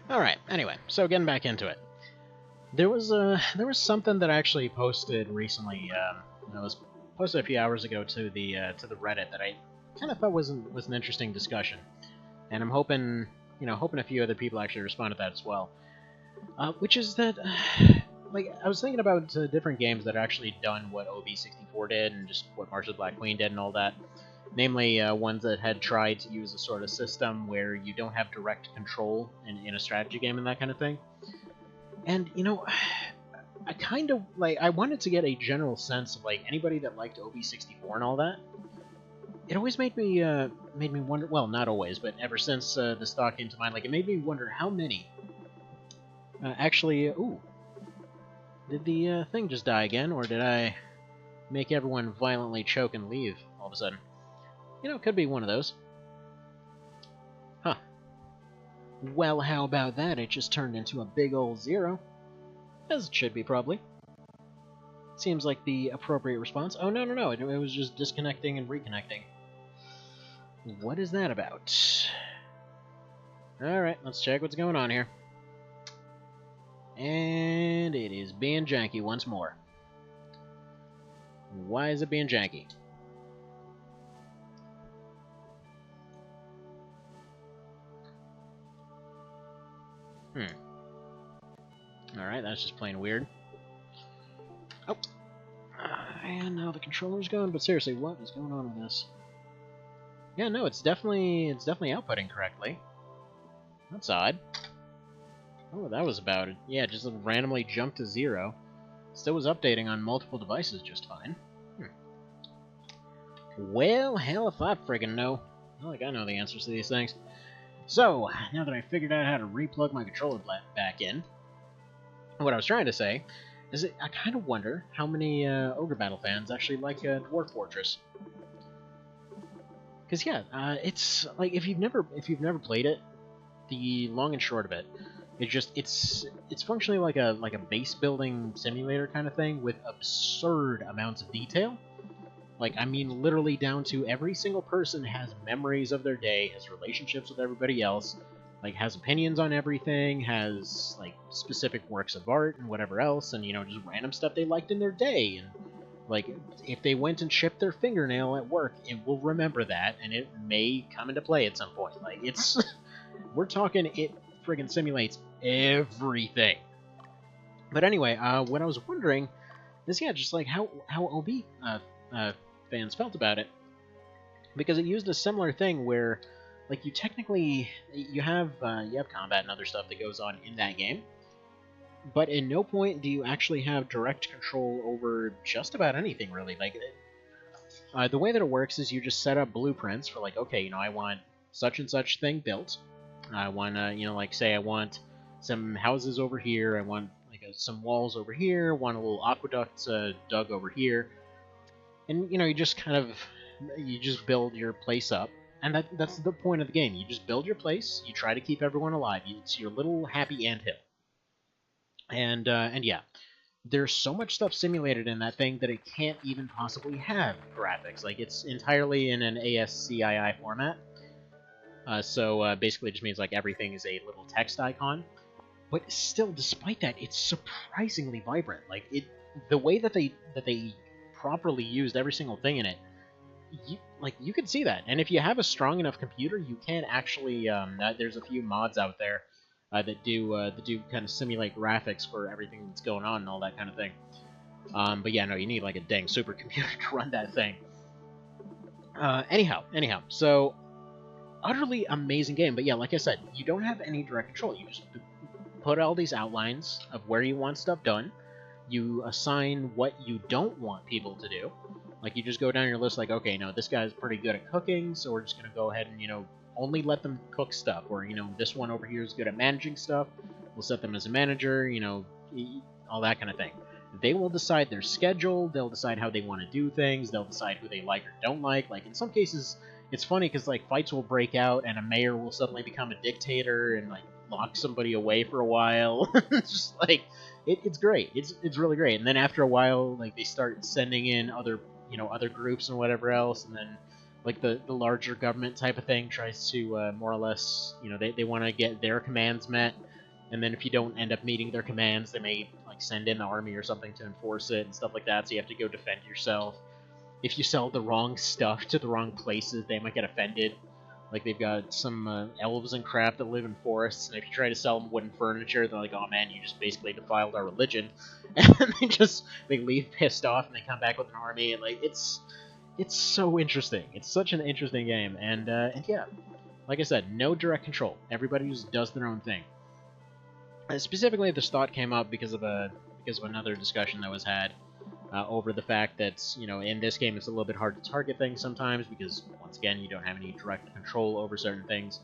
Alright, anyway, so getting back into it. There was something that I actually posted recently. It was posted a few hours ago to the Reddit that I kind of thought was an interesting discussion, and I'm hoping hoping a few other people actually respond to that as well. Which is that, like, I was thinking about different games that actually done what OB64 did and just what March of the Black Queen did and all that. Namely, ones that had tried to use a sort of system where you don't have direct control in a strategy game and that kind of thing. And, I kind of, like, I wanted to get a general sense of, like, anybody that liked OB64 and all that. It always made me wonder, well, not always, but ever since this thought came to mind, like, it made me wonder how many actually, ooh, did the thing just die again, or did I make everyone violently choke and leave all of a sudden? It could be one of those. Huh. Well, how about that? It just turned into a big old 0. As it should be, probably. Seems like the appropriate response. Oh, no, it was just disconnecting and reconnecting. What is that about? Alright, let's check what's going on here. And it is being janky once more. Why is it being janky? Alright, that's just plain weird. Oh! And now the controller's gone, but seriously, what is going on with this? Yeah, no, it's definitely outputting correctly. That's odd. Oh, that was about it. Yeah, just randomly jumped to 0. Still was updating on multiple devices just fine. Well, hell if I friggin' know. Not like I know the answers to these things. So, now that I figured out how to replug my controller back in, what I was trying to say is that I kind of wonder how many Ogre Battle fans actually like Dwarf Fortress. Because yeah, it's like if you've never played it, the long and short of it, it's functionally like a base building simulator kind of thing with absurd amounts of detail. Like, I mean, literally down to every single person has memories of their day, has relationships with everybody else, like, has opinions on everything, has, like, specific works of art and whatever else, and, just random stuff they liked in their day, and, like, if they went and chipped their fingernail at work, it will remember that, and it may come into play at some point. Like, it's... we're talking, it friggin' simulates everything. But anyway, what I was wondering is, yeah, just, like, how OB, fans felt about it, because it used a similar thing where, like, you technically you have combat and other stuff that goes on in that game, but in no point do you actually have direct control over just about anything, really. Like, the way that it works is you just set up blueprints for, like, okay, I want such and such thing built. I want to, like, say I want some houses over here. I want, like, some walls over here. I want a little aqueduct dug over here. And, you just kind of, you just build your place up. And that's the point of the game. You just build your place, you try to keep everyone alive. It's your little happy anthill. And yeah, there's so much stuff simulated in that thing that it can't even possibly have graphics. Like, it's entirely in an ASCII format. So basically it just means, like, everything is a little text icon. But still, despite that, it's surprisingly vibrant. Like, the way that they properly used every single thing in it, you can see that. And if you have a strong enough computer, you can actually there's a few mods out there that do kind of simulate graphics for everything that's going on and all that kind of thing. But yeah, no, you need like a dang supercomputer to run that thing. Anyhow, so utterly amazing game. But yeah, like I said, you don't have any direct control. You just put all these outlines of where you want stuff done. You assign what you don't want people to do. Like, you just go down your list like, okay, no, this guy's pretty good at cooking, so we're just going to go ahead and, only let them cook stuff. Or, this one over here is good at managing stuff. We'll set them as a manager, all that kind of thing. They will decide their schedule. They'll decide how they want to do things. They'll decide who they like or don't like. Like, in some cases, it's funny because, like, fights will break out and a mayor will suddenly become a dictator and, like, lock somebody away for a while. It's just, like... It's great. It's really great. And then after a while, like, they start sending in other groups and whatever else, and then, like, the larger government type of thing tries to more or less, they want to get their commands met. and then if you don't end up meeting their commands, they may like send in an army or something to enforce it and stuff like that, so you have to go defend yourself. If you sell the wrong stuff to the wrong places, they might get offended. Like, they've got some elves and crap that live in forests, and if you try to sell them wooden furniture, they're like, oh man, you just basically defiled our religion. And they leave pissed off, and they come back with an army, and like, it's so interesting. It's such an interesting game, and yeah, like I said, no direct control. Everybody just does their own thing. And specifically, this thought came up because of another discussion that was had over the fact that, you know, in this game it's a little bit hard to target things sometimes because, once again, you don't have any direct control over certain things.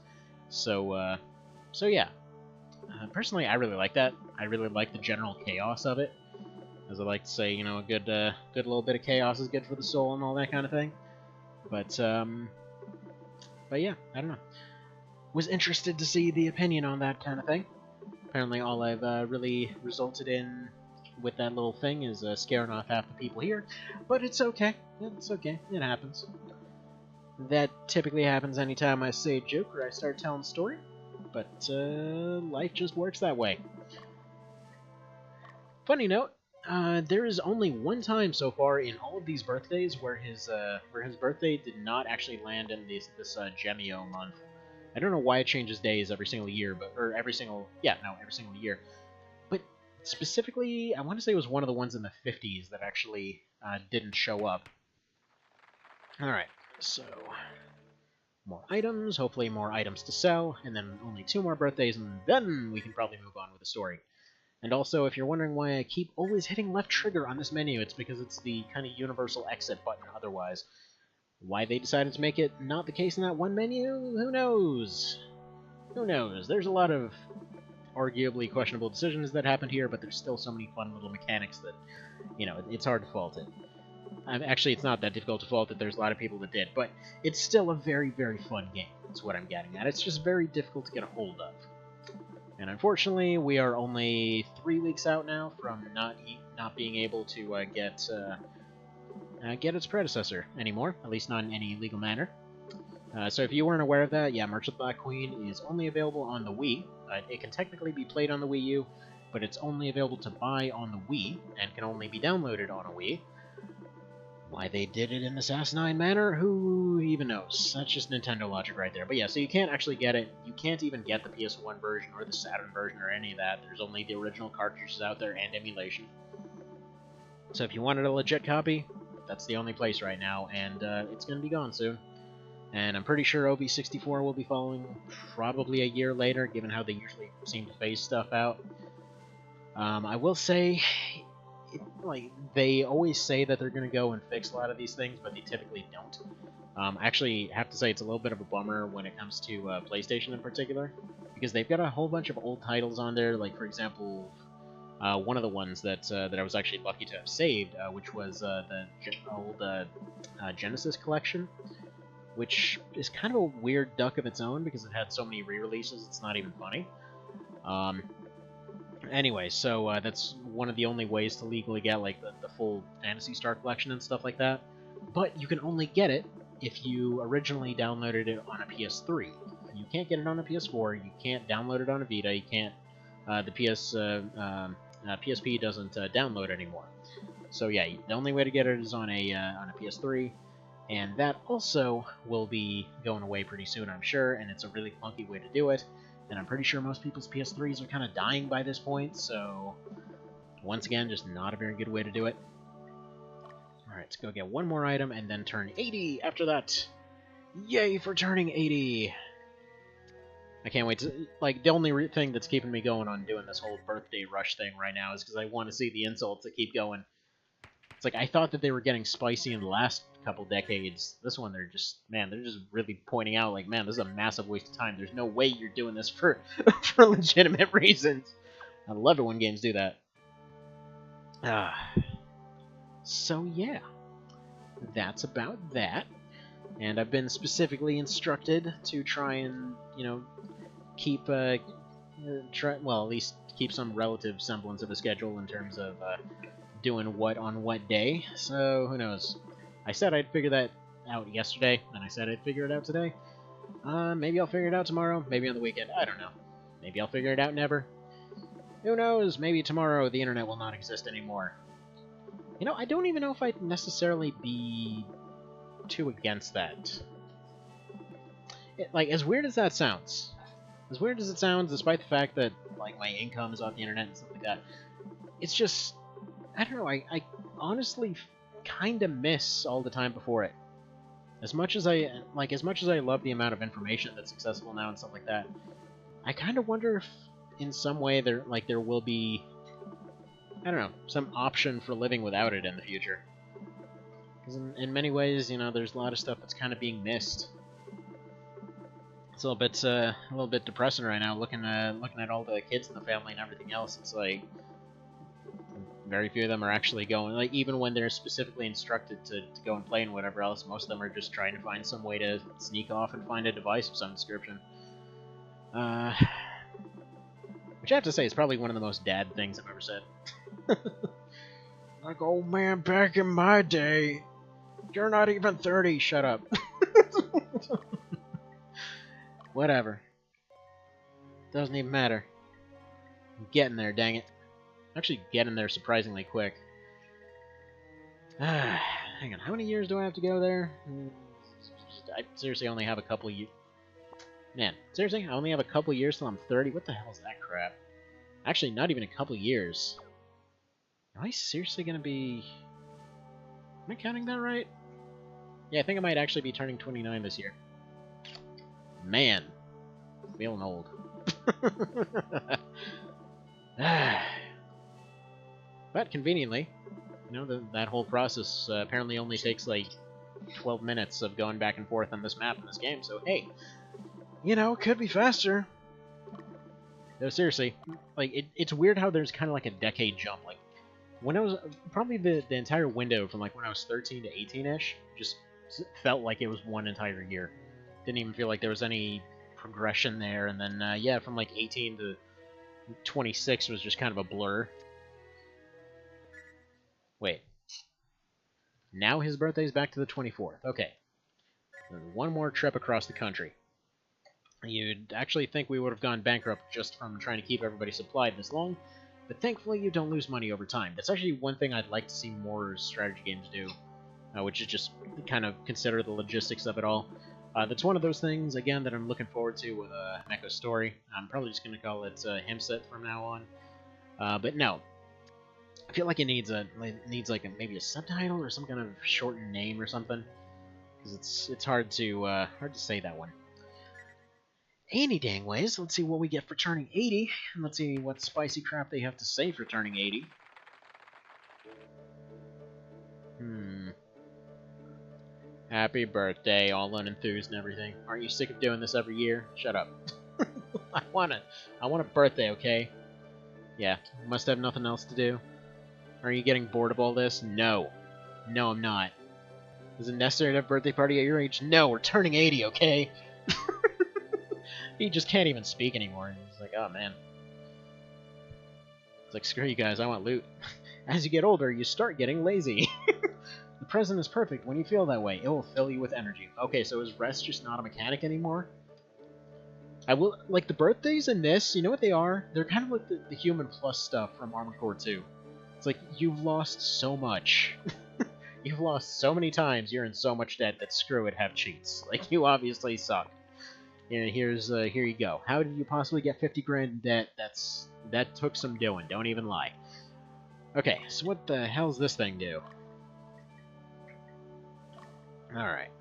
So yeah. Personally, I really like that. I really like the general chaos of it. As I like to say, you know, a good little bit of chaos is good for the soul and all that kind of thing. But yeah, I don't know. Was interested to see the opinion on that kind of thing. Apparently all I've really resulted in with that little thing is scaring off half the people here, but it's okay. It's okay. It happens. That typically happens anytime I say a joke or I start telling a story, but life just works that way. Funny note, there is only one time so far in all of these birthdays where his birthday did not actually land in this Gemio month. I don't know why it changes days every single year, every single year. But specifically, I want to say it was one of the ones in the 50s that actually didn't show up. Alright, so more items, hopefully more items to sell, and then only 2 more birthdays, and then we can probably move on with the story. And also, if you're wondering why I keep always hitting left trigger on this menu, it's because it's the kind of universal exit button otherwise. Why they decided to make it not the case in that one menu, who knows? Who knows? There's a lot of arguably questionable decisions that happened here, but there's still so many fun little mechanics that, you know, it's hard to fault it. Actually, it's not that difficult to fault it, there's a lot of people that did, but it's still a very, very fun game, is what I'm getting at. It's just very difficult to get a hold of. And unfortunately, we are only 3 weeks out now from not being able to get its predecessor anymore, at least not in any legal manner. So if you weren't aware of that, yeah, March of the Black Queen is only available on the Wii. It can technically be played on the Wii U, but it's only available to buy on the Wii, and can only be downloaded on a Wii. Why they did it in this asinine manner, who even knows? That's just Nintendo logic right there. But yeah, so you can't actually get it. You can't even get the PS1 version or the Saturn version or any of that. There's only the original cartridges out there and emulation. So if you wanted a legit copy, that's the only place right now, and it's going to be gone soon. And I'm pretty sure OV64 will be following probably a year later, given how they usually seem to phase stuff out. I will say, they always say that they're going to go and fix a lot of these things, but they typically don't. I actually have to say it's a little bit of a bummer when it comes to PlayStation in particular, because they've got a whole bunch of old titles on there, like, for example, one of the ones that I was actually lucky to have saved, which was the old Genesis collection, which is kind of a weird duck of its own because it had so many re-releases, it's not even funny. Anyway, so that's one of the only ways to legally get like the full Phantasy Star collection and stuff like that. But you can only get it if you originally downloaded it on a PS3. You can't get it on a PS4. You can't download it on a Vita. You can't. The PSP doesn't download anymore. So yeah, the only way to get it is on a PS3, and that also will be going away pretty soon, I'm sure. And it's a really clunky way to do it. And I'm pretty sure most people's PS3s are kind of dying by this point, so once again, just not a very good way to do it. Alright, let's go get one more item and then turn 80 after that. Yay for turning 80! I can't wait to, like, the only thing that's keeping me going on doing this whole birthday rush thing right now is because I want to see the insults that keep going. It's like, I thought that they were getting spicy in the last couple decades. This one, they're just really pointing out, like, man, this is a massive waste of time. There's no way you're doing this for legitimate reasons. I love it when games do that. So yeah, that's about that. And I've been specifically instructed to try and, you know, keep, at least keep some relative semblance of a schedule in terms of, doing what on what day, so who knows. I said I'd figure that out yesterday, and I said I'd figure it out today. Maybe I'll figure it out tomorrow, maybe on the weekend, I don't know. Maybe I'll figure it out never. Who knows? Maybe tomorrow the internet will not exist anymore. You know, I don't even know if I'd necessarily be too against that. Like, as weird as that sounds, as weird as it sounds, despite the fact that, like, my income is off the internet and stuff like that, it's just, I don't know, I honestly kind of miss all the time before it. As much as I love the amount of information that's accessible now and stuff like that, I kind of wonder if, in some way, there will be, I don't know, some option for living without it in the future. Because in many ways, you know, there's a lot of stuff that's kind of being missed. It's a little bit depressing right now, looking at all the kids in the family and everything else. It's like very few of them are actually going. Like, even when they're specifically instructed to go and play and whatever else, most of them are just trying to find some way to sneak off and find a device of some description. Which I have to say is probably one of the most dad things I've ever said. Like, oh man, back in my day, you're not even 30. Shut up. Whatever. Doesn't even matter. I'm getting there, dang it. I'm actually getting there surprisingly quick. Hang on, how many years do I have to go there? I seriously only have a couple years. Man, seriously, I only have a couple years till I'm 30? What the hell is that crap? Actually, not even a couple years. Am I seriously gonna be... Am I counting that right? Yeah, I think I might actually be turning 29 this year. Man, feeling old. But conveniently, you know, that whole process apparently only takes like 12 minutes of going back and forth on this map in this game, so hey, you know, it could be faster. No, seriously, like, it's weird how there's kind of like a decade jump. Like, when I was, probably the entire window from like when I was 13 to 18-ish, just felt like it was one entire year. Didn't even feel like there was any progression there, and then, yeah, from like 18 to 26 was just kind of a blur. Wait. Now his birthday's back to the 24th. Okay. One more trip across the country. You'd actually think we would have gone bankrupt just from trying to keep everybody supplied this long, but thankfully you don't lose money over time. That's actually one thing I'd like to see more strategy games do, which is just kind of consider the logistics of it all. That's one of those things, again, that I'm looking forward to with Mecho's story. I'm probably just going to call it Himset from now on. But no, I feel like it needs like maybe a subtitle or some kind of shortened name or something, because it's hard to say that one. Any dang ways, let's see what we get for turning 80, and let's see what spicy crap they have to say for turning 80. Happy birthday, all unenthused and everything. Aren't you sick of doing this every year? Shut up. I want a birthday, okay? Yeah, must have nothing else to do. Are you getting bored of all this? No. No, I'm not. Is it necessary to have a birthday party at your age? No, we're turning 80, okay? He just can't even speak anymore. He's like, oh man. It's like, screw you guys, I want loot. As you get older, you start getting lazy. The present is perfect when you feel that way. It will fill you with energy. Okay, so is rest just not a mechanic anymore? I will, like, the birthdays in this, you know what they are? They're kind of like the Human Plus stuff from Armored Core 2. It's like, you've lost so much. You've lost so many times, you're in so much debt that screw it, have cheats. Like, you obviously suck. And here you go. How did you possibly get 50 grand in debt? That took some doing, don't even lie. Okay, so what the hell's this thing do? Alright,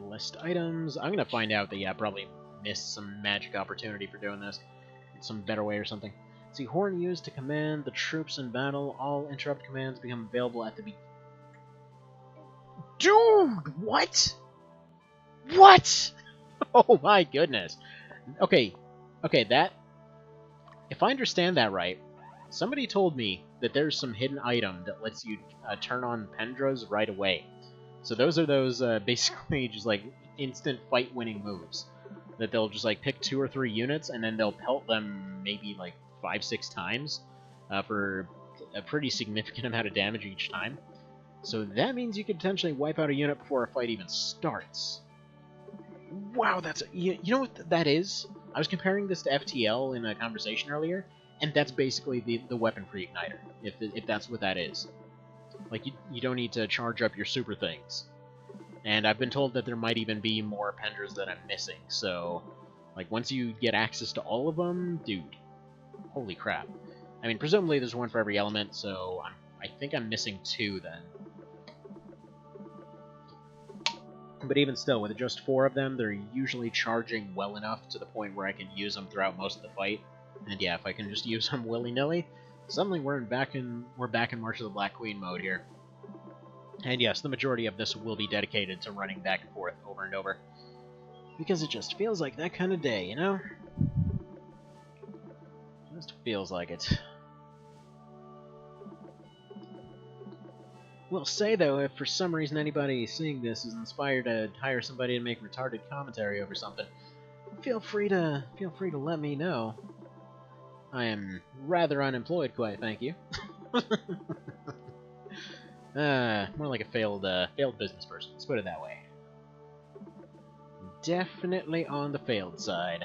list items. I'm gonna find out that, yeah, I probably missed some magic opportunity for doing this. Some better way or something. See, horn used to command the troops in battle. All interrupt commands become available at the beginning. Dude, what? What? Oh my goodness. Okay, that... If I understand that right, somebody told me that there's some hidden item that lets you turn on Pendras right away. So those are those basically just like instant fight-winning moves. That they'll just like pick 2 or 3 units and then they'll pelt them maybe like 5-6 times for a pretty significant amount of damage each time. So that means you could potentially wipe out a unit before a fight even starts. Wow, that's... You know what that is? I was comparing this to FTL in a conversation earlier, And that's basically the weapon for the igniter, if that's what that is. Like, you don't need to charge up your super things. And I've been told that there might even be more appenders that I'm missing, so... Like, once you get access to all of them, dude, holy crap. I mean, presumably there's one for every element, so I think I'm missing 2 then. But even still, with just 4 of them, they're usually charging well enough to the point where I can use them throughout most of the fight. And yeah, if I can just use them willy-nilly, suddenly we're back in March of the Black Queen mode here. And yes, the majority of this will be dedicated to running back and forth over and over. Because it just feels like that kind of day, you know? Just feels like it. Will say, though, if for some reason anybody seeing this is inspired to hire somebody to make retarded commentary over something, feel free to let me know. I am rather unemployed, quite, thank you. More like a failed business person, let's put it that way. Definitely on the failed side.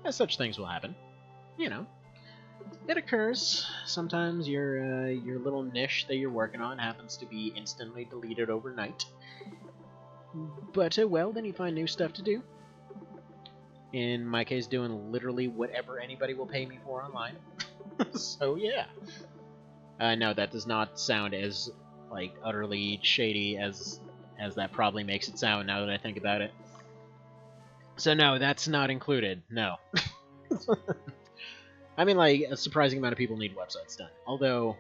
As such things will happen. You know. It occurs. Sometimes your little niche that you're working on happens to be instantly deleted overnight. But, well, then you find new stuff to do. In my case, doing literally whatever anybody will pay me for online. So, yeah. No, that does not sound as, like, utterly shady as that probably makes it sound now that I think about it. So no, that's not included. No. I mean, like, a surprising amount of people need websites done. Although,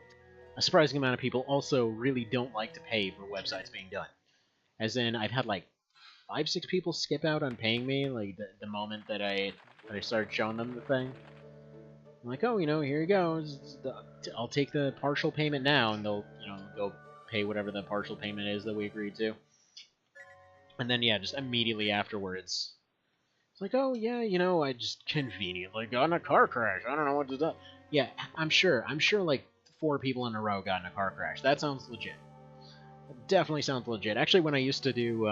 a surprising amount of people also really don't like to pay for websites being done. As in, I've had, like, 5-6 people skip out on paying me, like, the moment that I started showing them the thing. I'm like, oh, you know, here you go. I'll take the partial payment now, and they'll, you know, go pay whatever the partial payment is that we agreed to. And then, yeah, just immediately afterwards, it's like, oh, yeah, you know, I just conveniently got in a car crash. I don't know what to do. Yeah, I'm sure, like, 4 people in a row got in a car crash. That sounds legit. It definitely sounds legit. Actually, when I used to do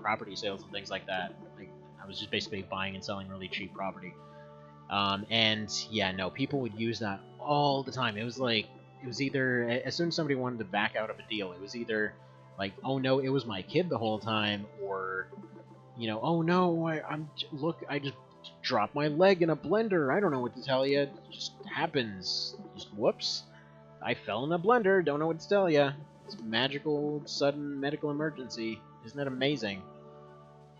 property sales and things like that, like, I was just basically buying and selling really cheap property. And, yeah, no, people would use that all the time. It was like, it was either, as soon as somebody wanted to back out of a deal, it was either, like, oh no, it was my kid the whole time, or, you know, oh no, I just dropped my leg in a blender, I don't know what to tell you, it just happens, just whoops, I fell in a blender, don't know what to tell you, it's a magical, sudden medical emergency, isn't that amazing?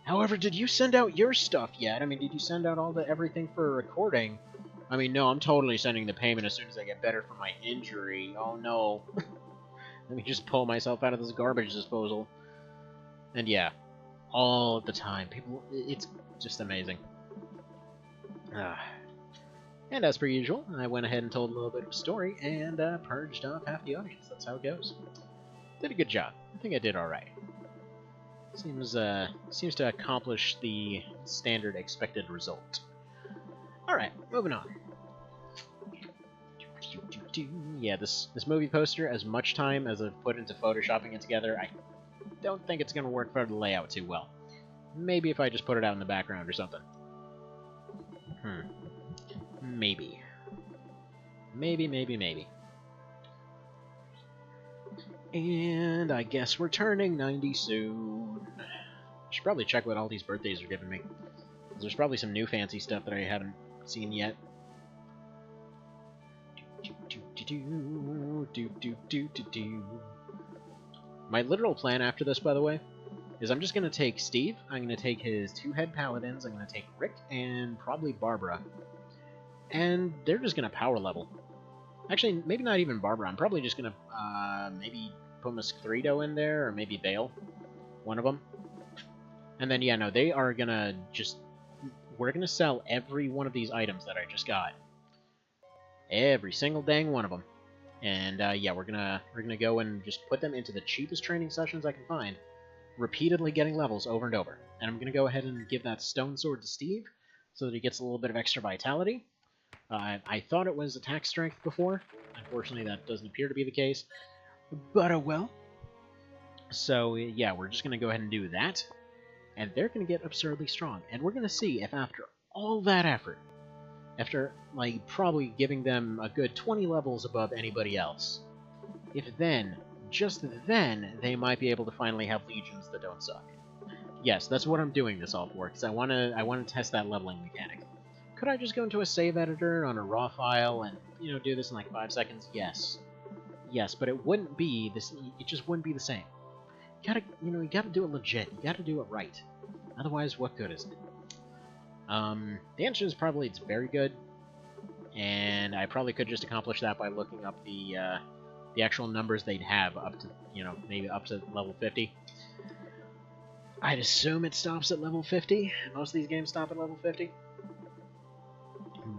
However, did you send out your stuff yet? I mean, did you send out everything for recording? I mean, no, I'm totally sending the payment as soon as I get better from my injury, oh no. Let me just pull myself out of this garbage disposal. And yeah, all the time. People, it's just amazing. And as per usual, I went ahead and told a little bit of a story and purged off half the audience. That's how it goes. Did a good job. I think I did alright. Seems to accomplish the standard expected result. Alright, moving on. Yeah, this movie poster, as much time as I've put into photoshopping it together, I don't think it's going to work for the layout too well. Maybe if I just put it out in the background or something. Maybe. Maybe. And I guess we're turning 90 soon. I should probably check what all these birthdays are giving me. There's probably some new fancy stuff that I haven't seen yet. My literal plan after this, by the way, is I'm just going to take Steve, I'm going to take his 2 head paladins, I'm going to take Rick, and probably Barbara. And they're just going to power level. Actually, maybe not even Barbara, I'm probably just going to maybe put Mosquito in there, or maybe Vale. One of them. And then, yeah, no, they are going to just... We're going to sell every one of these items that I just got. Every single dang one of them. And, yeah, we're gonna go and just put them into the cheapest training sessions I can find, repeatedly getting levels over and over. And I'm gonna go ahead and give that stone sword to Steve, so that he gets a little bit of extra vitality. I thought it was attack strength before. Unfortunately, that doesn't appear to be the case. But, oh well. So, yeah, we're just gonna go ahead and do that. And they're gonna get absurdly strong. And we're gonna see if after all that effort, After, like, probably giving them a good 20 levels above anybody else. If then, just then, they might be able to finally have legions that don't suck. Yes, that's what I'm doing this all for, because I wanna test that leveling mechanic. Could I just go into a save editor on a raw file and, do this in like 5 seconds? Yes. Yes, but it wouldn't be this. It just wouldn't be the same. You gotta do it legit. You gotta do it right. Otherwise, what good is it? The answer is probably it's very good, and I probably could just accomplish that by looking up the actual numbers they'd have up to, maybe up to level 50. I'd assume it stops at level 50. Most of these games stop at level 50.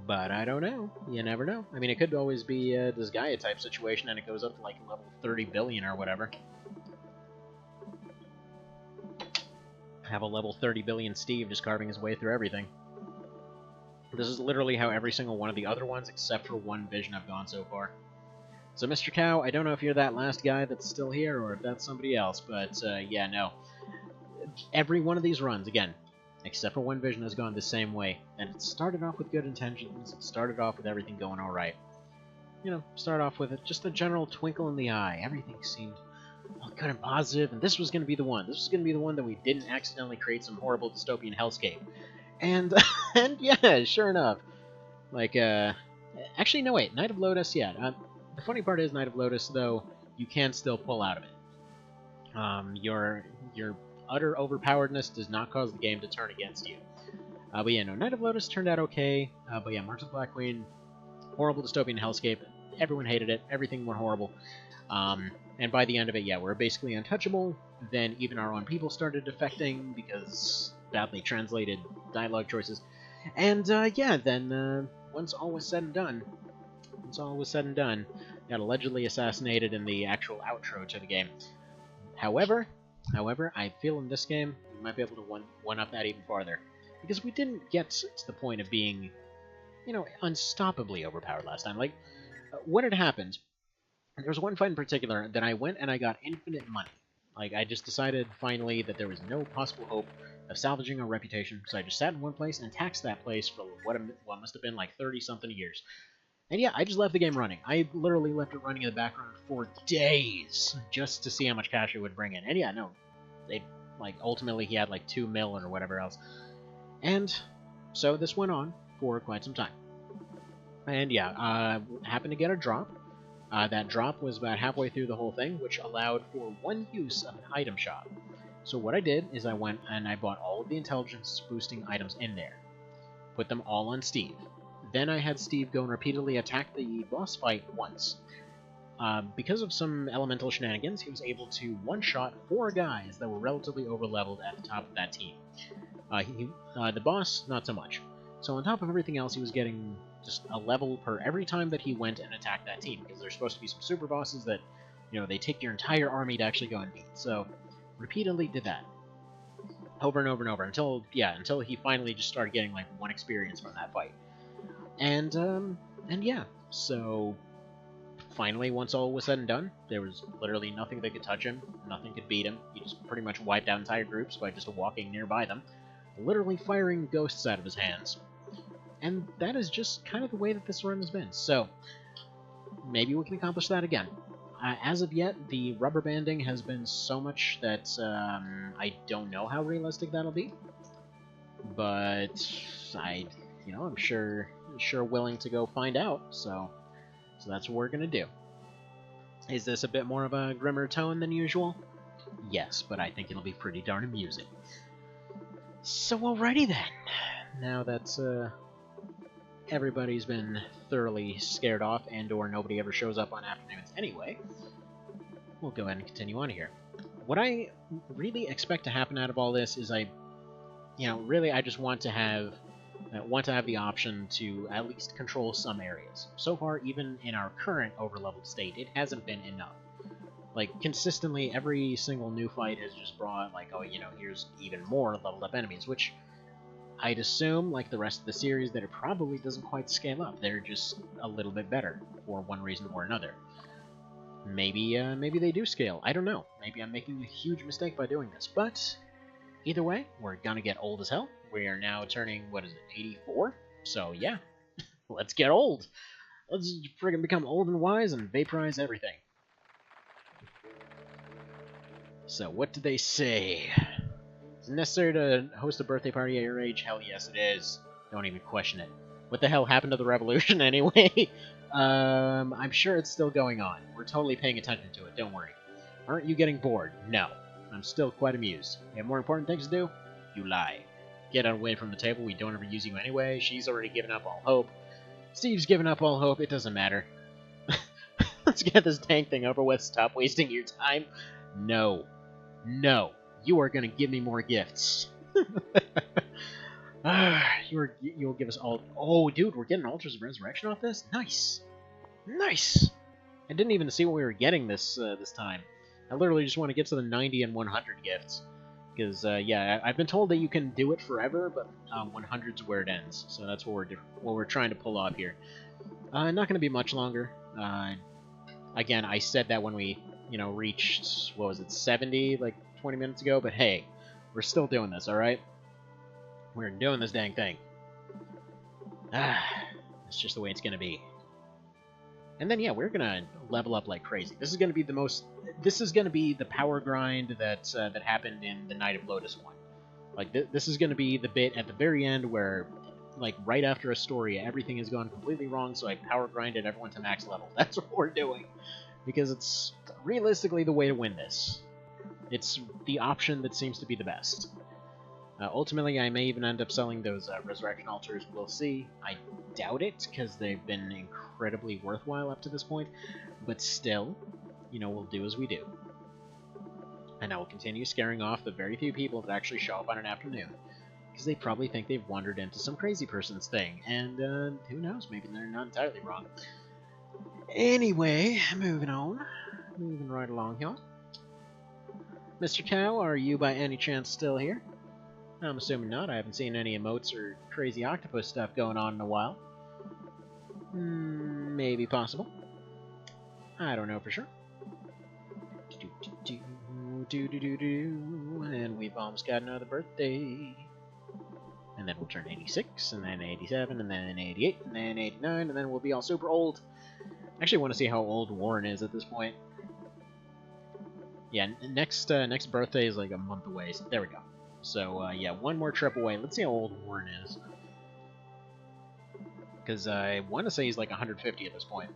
But I don't know. You never know. I mean, it could always be this Gaia type situation, and it goes up to like level 30 billion or whatever. Have a level 30 billion Steve just carving his way through everything. This is literally how every single one of the other ones, except for one vision, I've gone so far. So, Mr. Cow, I don't know if you're that last guy that's still here, or if that's somebody else, but yeah, no. Every one of these runs, again, except for one vision, has gone the same way. And it started off with good intentions. It started off with everything going alright. Start off with just a general twinkle in the eye. Everything seemed all good and positive, and this was going to be the one. This was going to be the one that we didn't accidentally create some horrible dystopian hellscape. And, and yeah, sure enough. Like, actually, no, wait. Night of Lotus, yeah. The funny part is, Night of Lotus, though, you can still pull out of it. Your utter overpoweredness does not cause the game to turn against you. But yeah, no, Night of Lotus turned out okay. But yeah, March of the Black Queen, horrible dystopian hellscape. Everyone hated it. Everything went horrible. And by the end of it, yeah, we're basically untouchable. Then even our own people started defecting because badly translated dialogue choices. And yeah, then once all was said and done, got allegedly assassinated in the actual outro to the game. However, I feel in this game we might be able to one-up that even farther. Because we didn't get to the point of being, unstoppably overpowered last time. Like, what had happened, there was one fight in particular that I went and I got infinite money. Like, I just decided finally that there was no possible hope of salvaging our reputation, so I just sat in one place and taxed that place for what must have been like 30-something years. And yeah, I just left the game running. I literally left it running in the background for days, just to see how much cash it would bring in. And yeah, no, ultimately he had like 2 mil or whatever else. And so this went on for quite some time. And yeah, happened to get a drop. That drop was about halfway through the whole thing, which allowed for one use of an item shop. So what I did is I went and I bought all of the intelligence boosting items in there. Put them all on Steve. Then I had Steve go and repeatedly attack the boss fight once. Because of some elemental shenanigans, he was able to one-shot 4 guys that were relatively overleveled at the top of that team. The boss, not so much. So on top of everything else, he was getting just a level per every time that he went and attacked that team, because there's supposed to be some super bosses that, they take your entire army to actually go and beat. So, repeatedly did that. Over and over and over, until he finally just started getting, like, 1 experience from that fight. And yeah, so finally, once all was said and done, there was literally nothing that could touch him, nothing could beat him. He just pretty much wiped out entire groups by just walking nearby them, literally firing ghosts out of his hands. And that is just kind of the way that this run has been. So, maybe we can accomplish that again. As of yet, the rubber banding has been so much that I don't know how realistic that'll be. But I'm sure willing to go find out. So that's what we're gonna do. Is this a bit more of a grimmer tone than usual? Yes, but I think it'll be pretty darn amusing. So alrighty then. Now that everybody's been thoroughly scared off and/or nobody ever shows up on afternoons anyway, we'll go ahead and continue on here. What I really expect to happen out of all this is I just want to have the option to at least control some areas. So far, even in our current overleveled state, it hasn't been enough. Like, consistently, every single new fight has just brought, like, oh, here's even more leveled up enemies, which I'd assume, like the rest of the series, that it probably doesn't quite scale up. They're just a little bit better, for one reason or another. Maybe they do scale. I don't know. Maybe I'm making a huge mistake by doing this. But either way, we're gonna get old as hell. We are now turning, 84? So, yeah. Let's get old. Let's friggin' become old and wise and vaporize everything. So, what do they say? Is it necessary to host a birthday party at your age? Hell yes, it is. Don't even question it. What the hell happened to the revolution anyway? I'm sure it's still going on. We're totally paying attention to it, don't worry. Aren't you getting bored? No. I'm still quite amused. You have more important things to do? You lie. Get away from the table, we don't ever use you anyway. She's already given up all hope. Steve's given up all hope, it doesn't matter. Let's get this dang thing over with, stop wasting your time. No. No. You are gonna give me more gifts. You'll give us all... Oh, dude, we're getting Altars of Resurrection off this? Nice! Nice! I didn't even see what we were getting this time. I literally just want to get to the 90 and 100 gifts. Because, yeah, I've been told that you can do it forever, but 100's where it ends. So that's what we're trying to pull off here. Not going to be much longer. Again, I said that when we, reached, what was it, 70, like 20 minutes ago? But hey, we're still doing this, alright? We're doing this dang thing. It's just the way it's going to be. And then, yeah, we're gonna level up like crazy. This is gonna be the most... This is gonna be the power grind that happened in the Night of Lotus one. Like, this is gonna be the bit at the very end where, like, right after a story, everything has gone completely wrong, so I power grinded everyone to max level. That's what we're doing. Because it's realistically the way to win this. It's the option that seems to be the best. Ultimately, I may even end up selling those Resurrection Altars. We'll see. I doubt it, because they've been incredibly worthwhile up to this point. But still, we'll do as we do. And I will continue scaring off the very few people that actually show up on an afternoon. Because they probably think they've wandered into some crazy person's thing. And who knows, maybe they're not entirely wrong. Anyway, moving on. Moving right along here. Mr. Cow, are you by any chance still here? I'm assuming not. I haven't seen any emotes or crazy octopus stuff going on in a while. Maybe possible. I don't know for sure. And we've almost got another birthday. And then we'll turn 86, and then 87, and then 88, and then 89, and then we'll be all super old. I actually want to see how old Warren is at this point. Yeah, next birthday is like a month away, so there we go. So, yeah, one more trip away. Let's see how old Warren is. Because I want to say he's like 150 at this point.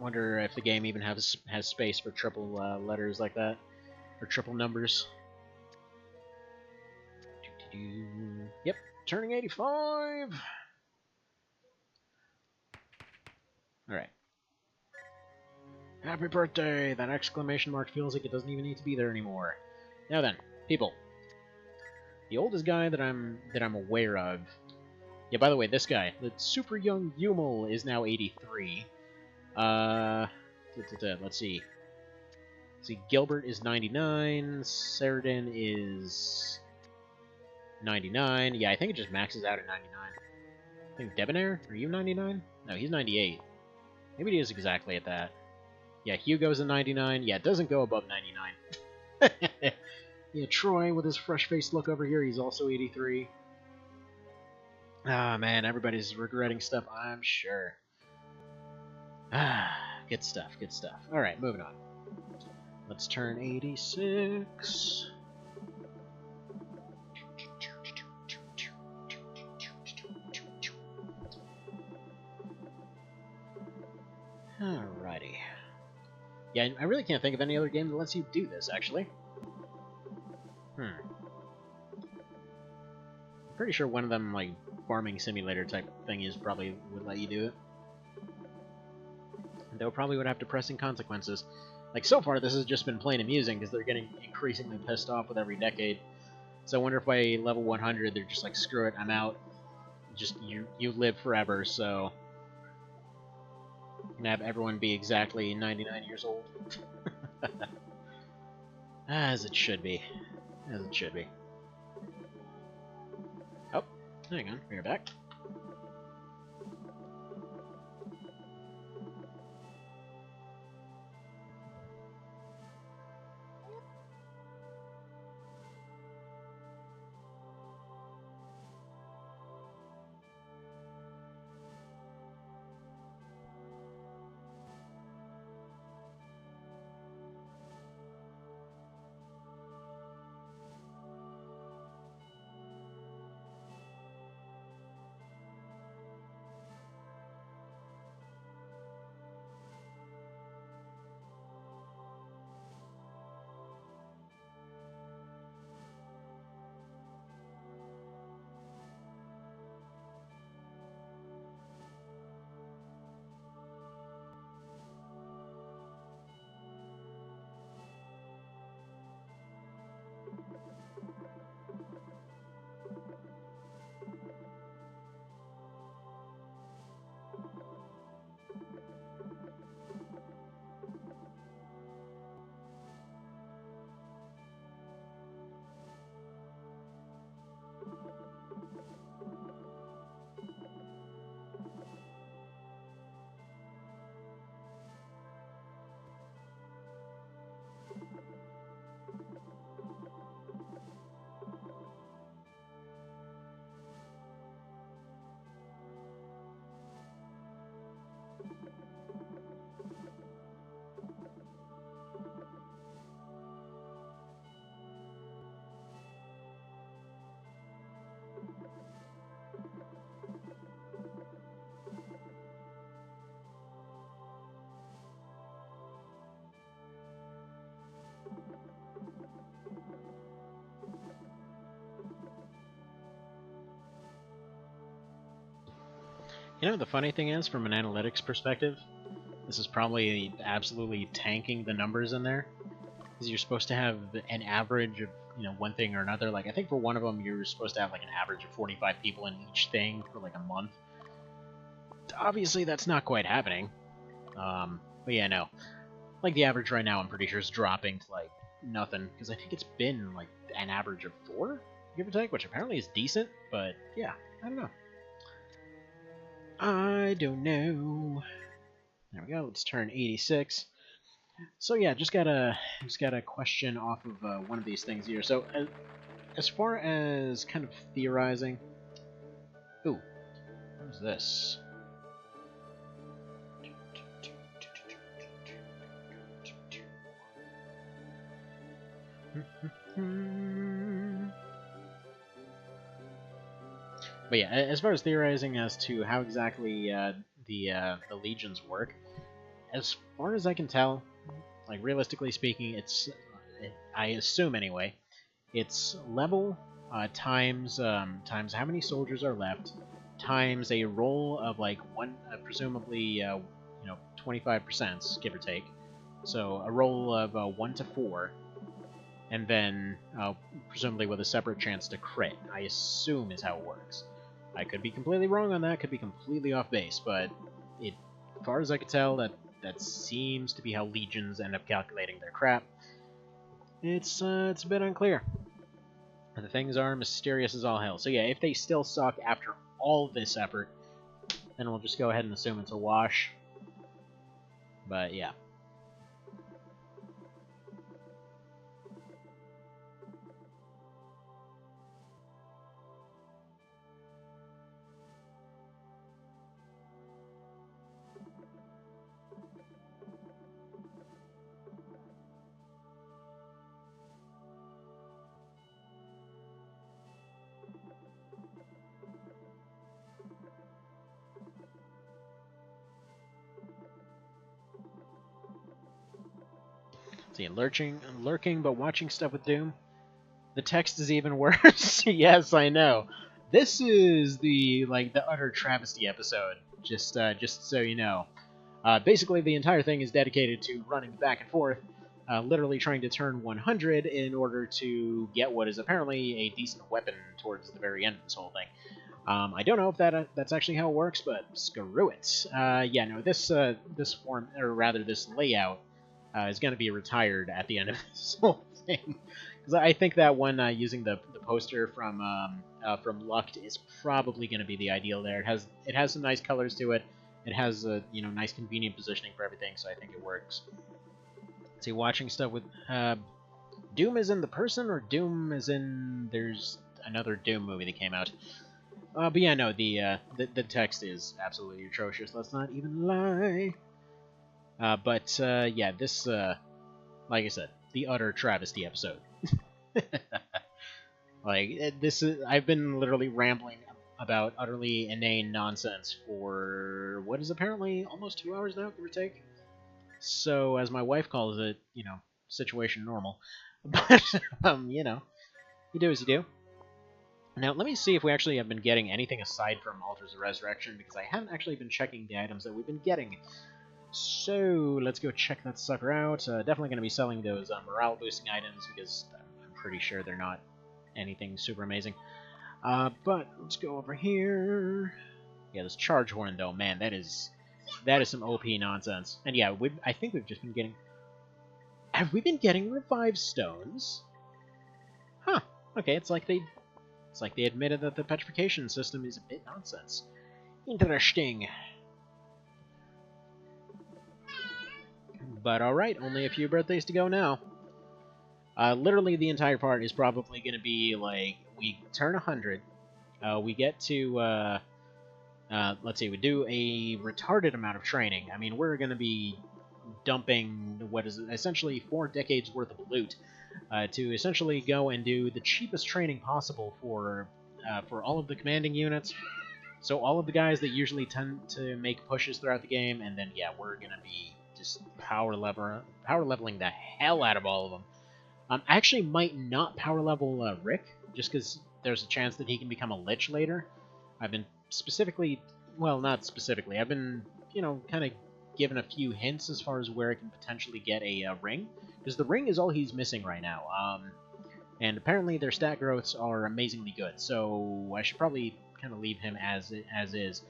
Wonder if the game even has space for triple letters like that. Or triple numbers. Yep, turning 85! Alright. Happy birthday! That exclamation mark feels like it doesn't even need to be there anymore. Now then, people. The oldest guy that I'm aware of... Yeah, by the way, this guy, the super young Yumel, is now 83. Let's see. See, Gilbert is 99, Sheridan is 99. Yeah, I think it just maxes out at 99. I think Debonair, are you 99? No, he's 98. Maybe he is exactly at that. Yeah, Hugo's a 99. Yeah, it doesn't go above 99. Yeah, Troy, with his fresh-faced look over here, he's also 83. Ah, man, everybody's regretting stuff, I'm sure. Ah, good stuff, good stuff. Alright, moving on. Let's turn 86. Alrighty. Yeah, I really can't think of any other game that lets you do this, actually. I'm pretty sure one of them, like, farming simulator type thingies probably would let you do it. And though probably would have depressing consequences. Like, so far this has just been plain amusing, because they're getting increasingly pissed off with every decade. So I wonder if by level 100 they're just like, screw it, I'm out. Just, you live forever, so... I'm gonna have everyone be exactly 99 years old. As it should be. As it should be. Oh, hang on, we're back. You know, the funny thing is, from an analytics perspective, this is probably absolutely tanking the numbers in there. Because you're supposed to have an average of, one thing or another. Like, I think for one of them, you're supposed to have, like, an average of 45 people in each thing for, like, a month. Obviously, that's not quite happening. But yeah, no. Like, the average right now, I'm pretty sure, is dropping to, like, nothing. Because I think it's been, like, an average of 4, give or take, which apparently is decent. But, yeah, I don't know. I don't know. There we go. Let's turn 86. So yeah, just got a question off of one of these things here. So as far as kind of theorizing, ooh, what is this? But yeah, as far as theorizing as to how exactly the legions work, as far as I can tell, like realistically speaking, I assume anyway, it's level times times how many soldiers are left times a roll of like presumably 25%, give or take. So a roll of 1 to 4, and then presumably with a separate chance to crit. I assume is how it works. I could be completely wrong on that, could be completely off base, but as far as I could tell, that seems to be how legions end up calculating their crap. It's a bit unclear. The things are mysterious as all hell. So yeah, if they still suck after all this effort, then we'll just go ahead and assume it's a wash. But yeah. See, lurking, but watching stuff with Doom. The text is even worse. Yes, I know. This is the utter travesty episode. Just so you know. Basically, the entire thing is dedicated to running back and forth, literally trying to turn 100 in order to get what is apparently a decent weapon towards the very end of this whole thing. I don't know if that's actually how it works, but screw it. Yeah, no, this form, or rather this layout, is going to be retired at the end of this whole thing. Because I think that one using the poster from Lucht is probably going to be the ideal there. It has some nice colors to it. It has nice convenient positioning for everything, so I think it works. See, watching stuff with Doom is in the person, or Doom is in there's another Doom movie that came out. But yeah, no, the text is absolutely atrocious. Let's not even lie. But yeah, this, like I said, the utter travesty episode. I've been literally rambling about utterly inane nonsense for what is apparently almost 2 hours now, give or take. So, as my wife calls it, situation normal. But, you do as you do. Now, let me see if we actually have been getting anything aside from Altars of Resurrection, because I haven't actually been checking the items that we've been getting. So, let's go check that sucker out. Definitely going to be selling those morale-boosting items, because I'm pretty sure they're not anything super amazing. But, let's go over here. Yeah, this Charge Horn, though, man, that is some OP nonsense. And yeah, I think we've just been getting... Have we been getting Revive Stones? Huh. Okay, it's like they admitted that the petrification system is a bit nonsense. Interesting. But alright, only a few birthdays to go now. Literally the entire part is probably going to be, like, we turn 100, we get to, let's see, we do a retarded amount of training. I mean, we're going to be dumping what is essentially 4 decades worth of loot to essentially go and do the cheapest training possible for all of the commanding units. So all of the guys that usually tend to make pushes throughout the game, and then yeah, we're gonna be just power leveling the hell out of all of them. I actually might not power level Rick, just because there's a chance that he can become a Lich later. I've been specifically well, not specifically. I've been, you know, kind of given a few hints as far as where I can potentially get a ring, because the ring is all he's missing right now. And apparently their stat growths are amazingly good, so I should probably kind of leave him as is.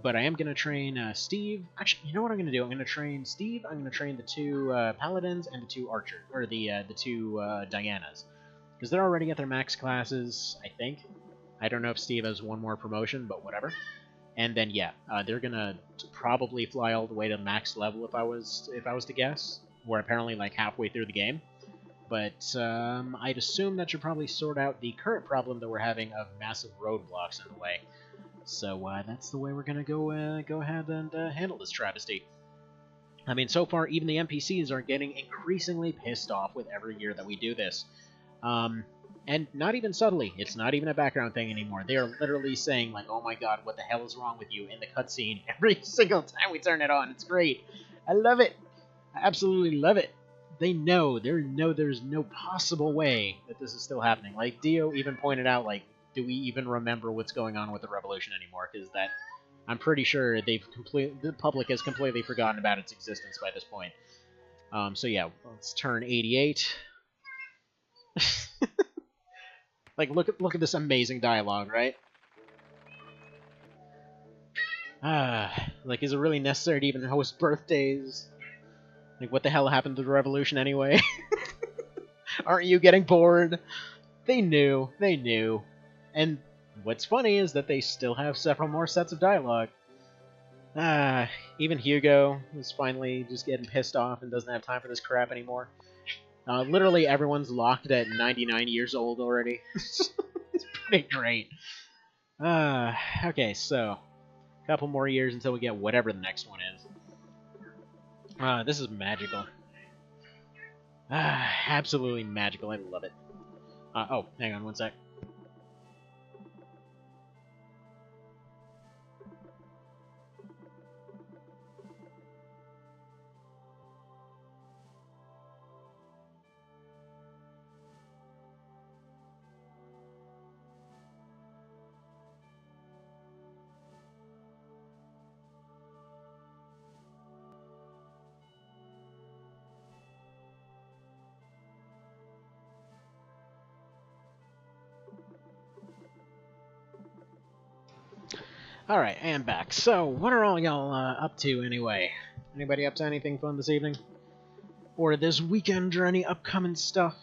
But I am going to train Steve. Actually, you know what I'm going to do? I'm going to train Steve, I'm going to train the two Paladins, and the two Archers, or the two Dianas. Because they're already at their max classes, I think. I don't know if Steve has one more promotion, but whatever. And then, yeah, they're going to probably fly all the way to max level if I was to guess. We're apparently like halfway through the game. But I'd assume that should probably sort out the current problem that we're having of massive roadblocks in the way. So that's the way we're gonna go ahead and handle this travesty. I mean, so far even the NPCs are getting increasingly pissed off with every year that we do this, and not even subtly. It's not even a background thing anymore. They are literally saying like, "Oh my God, what the hell is wrong with you?" in the cutscene every single time we turn it on. It's great. I love it. I absolutely love it. They know. There's no possible way that this is still happening. Like Dio even pointed out, like, do we even remember what's going on with the revolution anymore? Because that, I'm pretty sure the public has completely forgotten about its existence by this point. So yeah, let's turn 88. Like, look at this amazing dialogue, right? Like, is it really necessary to even host birthdays? Like, what the hell happened to the revolution anyway? Aren't you getting bored? They knew. They knew. And what's funny is that they still have several more sets of dialogue. Even Hugo is finally just getting pissed off and doesn't have time for this crap anymore. Literally everyone's locked at 99 years old already. It's pretty great. Okay, so a couple more years until we get whatever the next one is. This is magical. Absolutely magical. I love it. Oh, hang on one sec. Alright, I am back. So, what are all y'all up to anyway? Anybody up to anything fun this evening? Or this weekend or any upcoming stuff?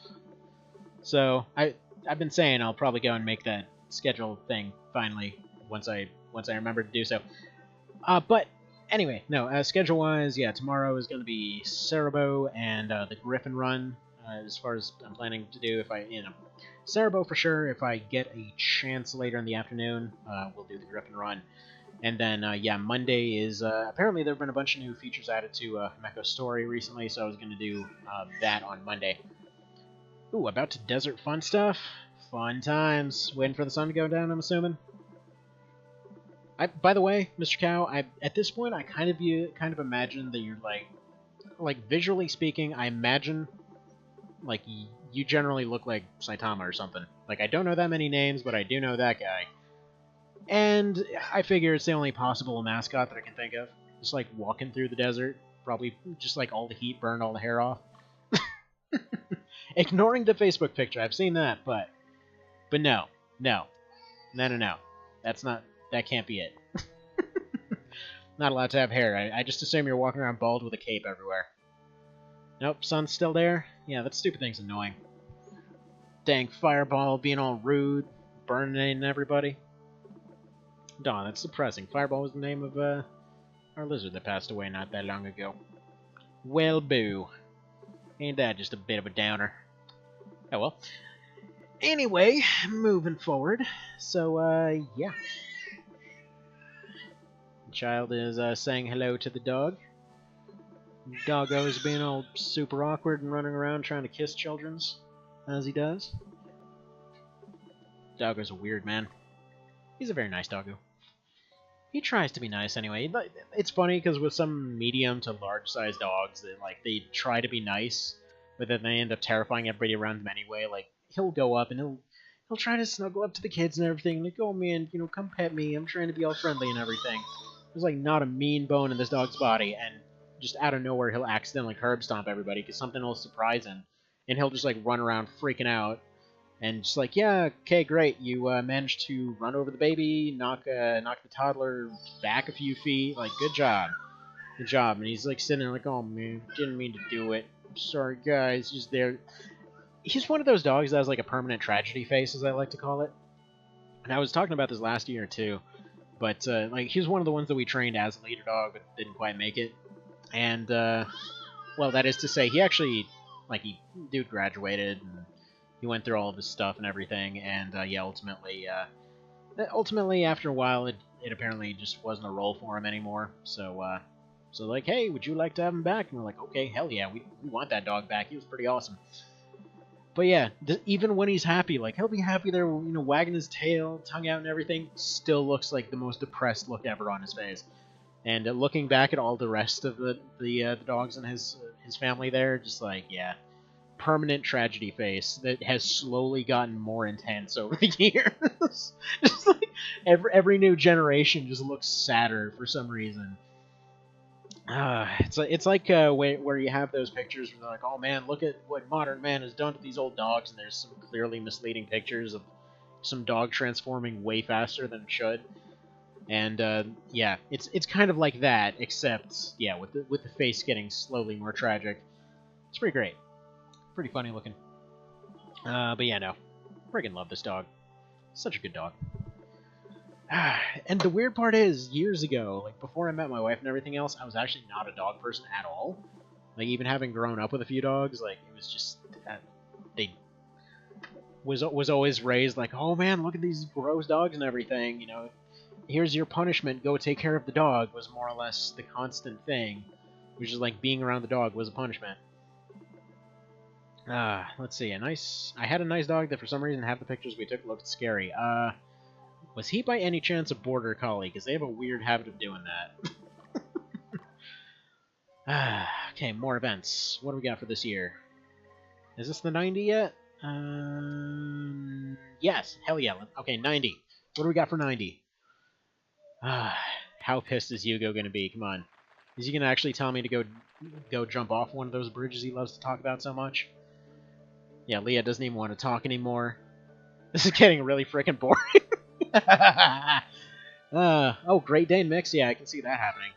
So, I've been saying I'll probably go and make that schedule thing finally once I remember to do so. But anyway, no, schedule-wise, yeah, tomorrow is going to be Cerebro and the Griffin run, as far as I'm planning to do. If I, Cerebro for sure. If I get a chance later in the afternoon, we'll do the Griffin run. And then, yeah, Monday is, apparently there have been a bunch of new features added to Mecho's story recently, so I was going to do that on Monday. Ooh, about to desert fun stuff? Fun times. Waiting for the sun to go down, I'm assuming? By the way, Mr. Cow, at this point, I kind of imagine that you're, like, visually speaking, I imagine, like, you generally look like Saitama or something. Like, I don't know that many names, but I do know that guy. And I figure it's the only possible mascot that I can think of. Just, like, walking through the desert. Probably just, like, all the heat burned all the hair off. Ignoring the Facebook picture, I've seen that, but no. That can't be it. Not allowed to have hair. I just assume you're walking around bald with a cape everywhere. Nope, sun's still there? Yeah, that stupid thing's annoying. Dang Fireball being all rude, burning everybody. Dawn, that's depressing. Fireball was the name of our lizard that passed away not that long ago. Well, boo. Ain't that just a bit of a downer? Oh well. Anyway, moving forward. So, yeah. The child is saying hello to the dog. Doggo's being all super awkward and running around trying to kiss children's, as he does. Doggo's a weird man. He's a very nice doggo. He tries to be nice anyway. It's funny because with some medium to large-sized dogs, they try to be nice, but then they end up terrifying everybody around them anyway. Like, he'll go up and he'll he'll try to snuggle up to the kids and everything, like, oh man, you know, come pet me, I'm trying to be all friendly and everything. There's like not a mean bone in this dog's body, and just out of nowhere he'll accidentally curb stomp everybody because something will surprise him, and he'll just like run around freaking out, and just like, yeah, okay, great, you managed to run over the baby, knock the toddler back a few feet, like, good job. Good job. And he's like sitting there like, oh man, didn't mean to do it. I'm sorry, guys. Just there. He's one of those dogs that has like a permanent tragedy face, as I like to call it. And I was talking about this last year too. But like, he's one of the ones that we trained as a leader dog, but didn't quite make it. And well, that is to say, he actually, like, dude graduated and he went through all of his stuff and everything. And yeah, ultimately after a while, it apparently just wasn't a role for him anymore. So like, hey, would you like to have him back? And we're like, okay, hell yeah, we want that dog back. He was pretty awesome. But yeah, even when he's happy, like, he'll be happy there, you know, wagging his tail, tongue out and everything, still looks like the most depressed look ever on his face. And looking back at all the rest of the dogs in his family there, just like, yeah, permanent tragedy face that has slowly gotten more intense over the years. Just like, every new generation just looks sadder for some reason. It's like where you have those pictures where they're like, oh man, look at what modern man has done to these old dogs, and there's some clearly misleading pictures of some dog transforming way faster than it should. And yeah, it's kind of like that, except yeah, with the face getting slowly more tragic. It's pretty great, pretty funny looking. But yeah, no, friggin' love this dog. Such a good dog. And the weird part is, years ago, like before I met my wife and everything else, I was actually not a dog person at all. Like, even having grown up with a few dogs, like, it was just they was always raised like, oh man, look at these gross dogs and everything. You know, here's your punishment. Go take care of the dog. Was more or less the constant thing, which is like being around the dog was a punishment. Let's see. I had a nice dog that for some reason half the pictures we took looked scary. Was he by any chance a border collie? Because they have a weird habit of doing that. Okay, more events. What do we got for this year? Is this the 90 yet? Yes, hell yeah. Okay, 90. What do we got for 90? How pissed is Hugo going to be? Come on. Is he going to actually tell me to go jump off one of those bridges he loves to talk about so much? Yeah, Leah doesn't even want to talk anymore. This is getting really freaking boring. Oh, Great Dane mix? Yeah, I can see that happening.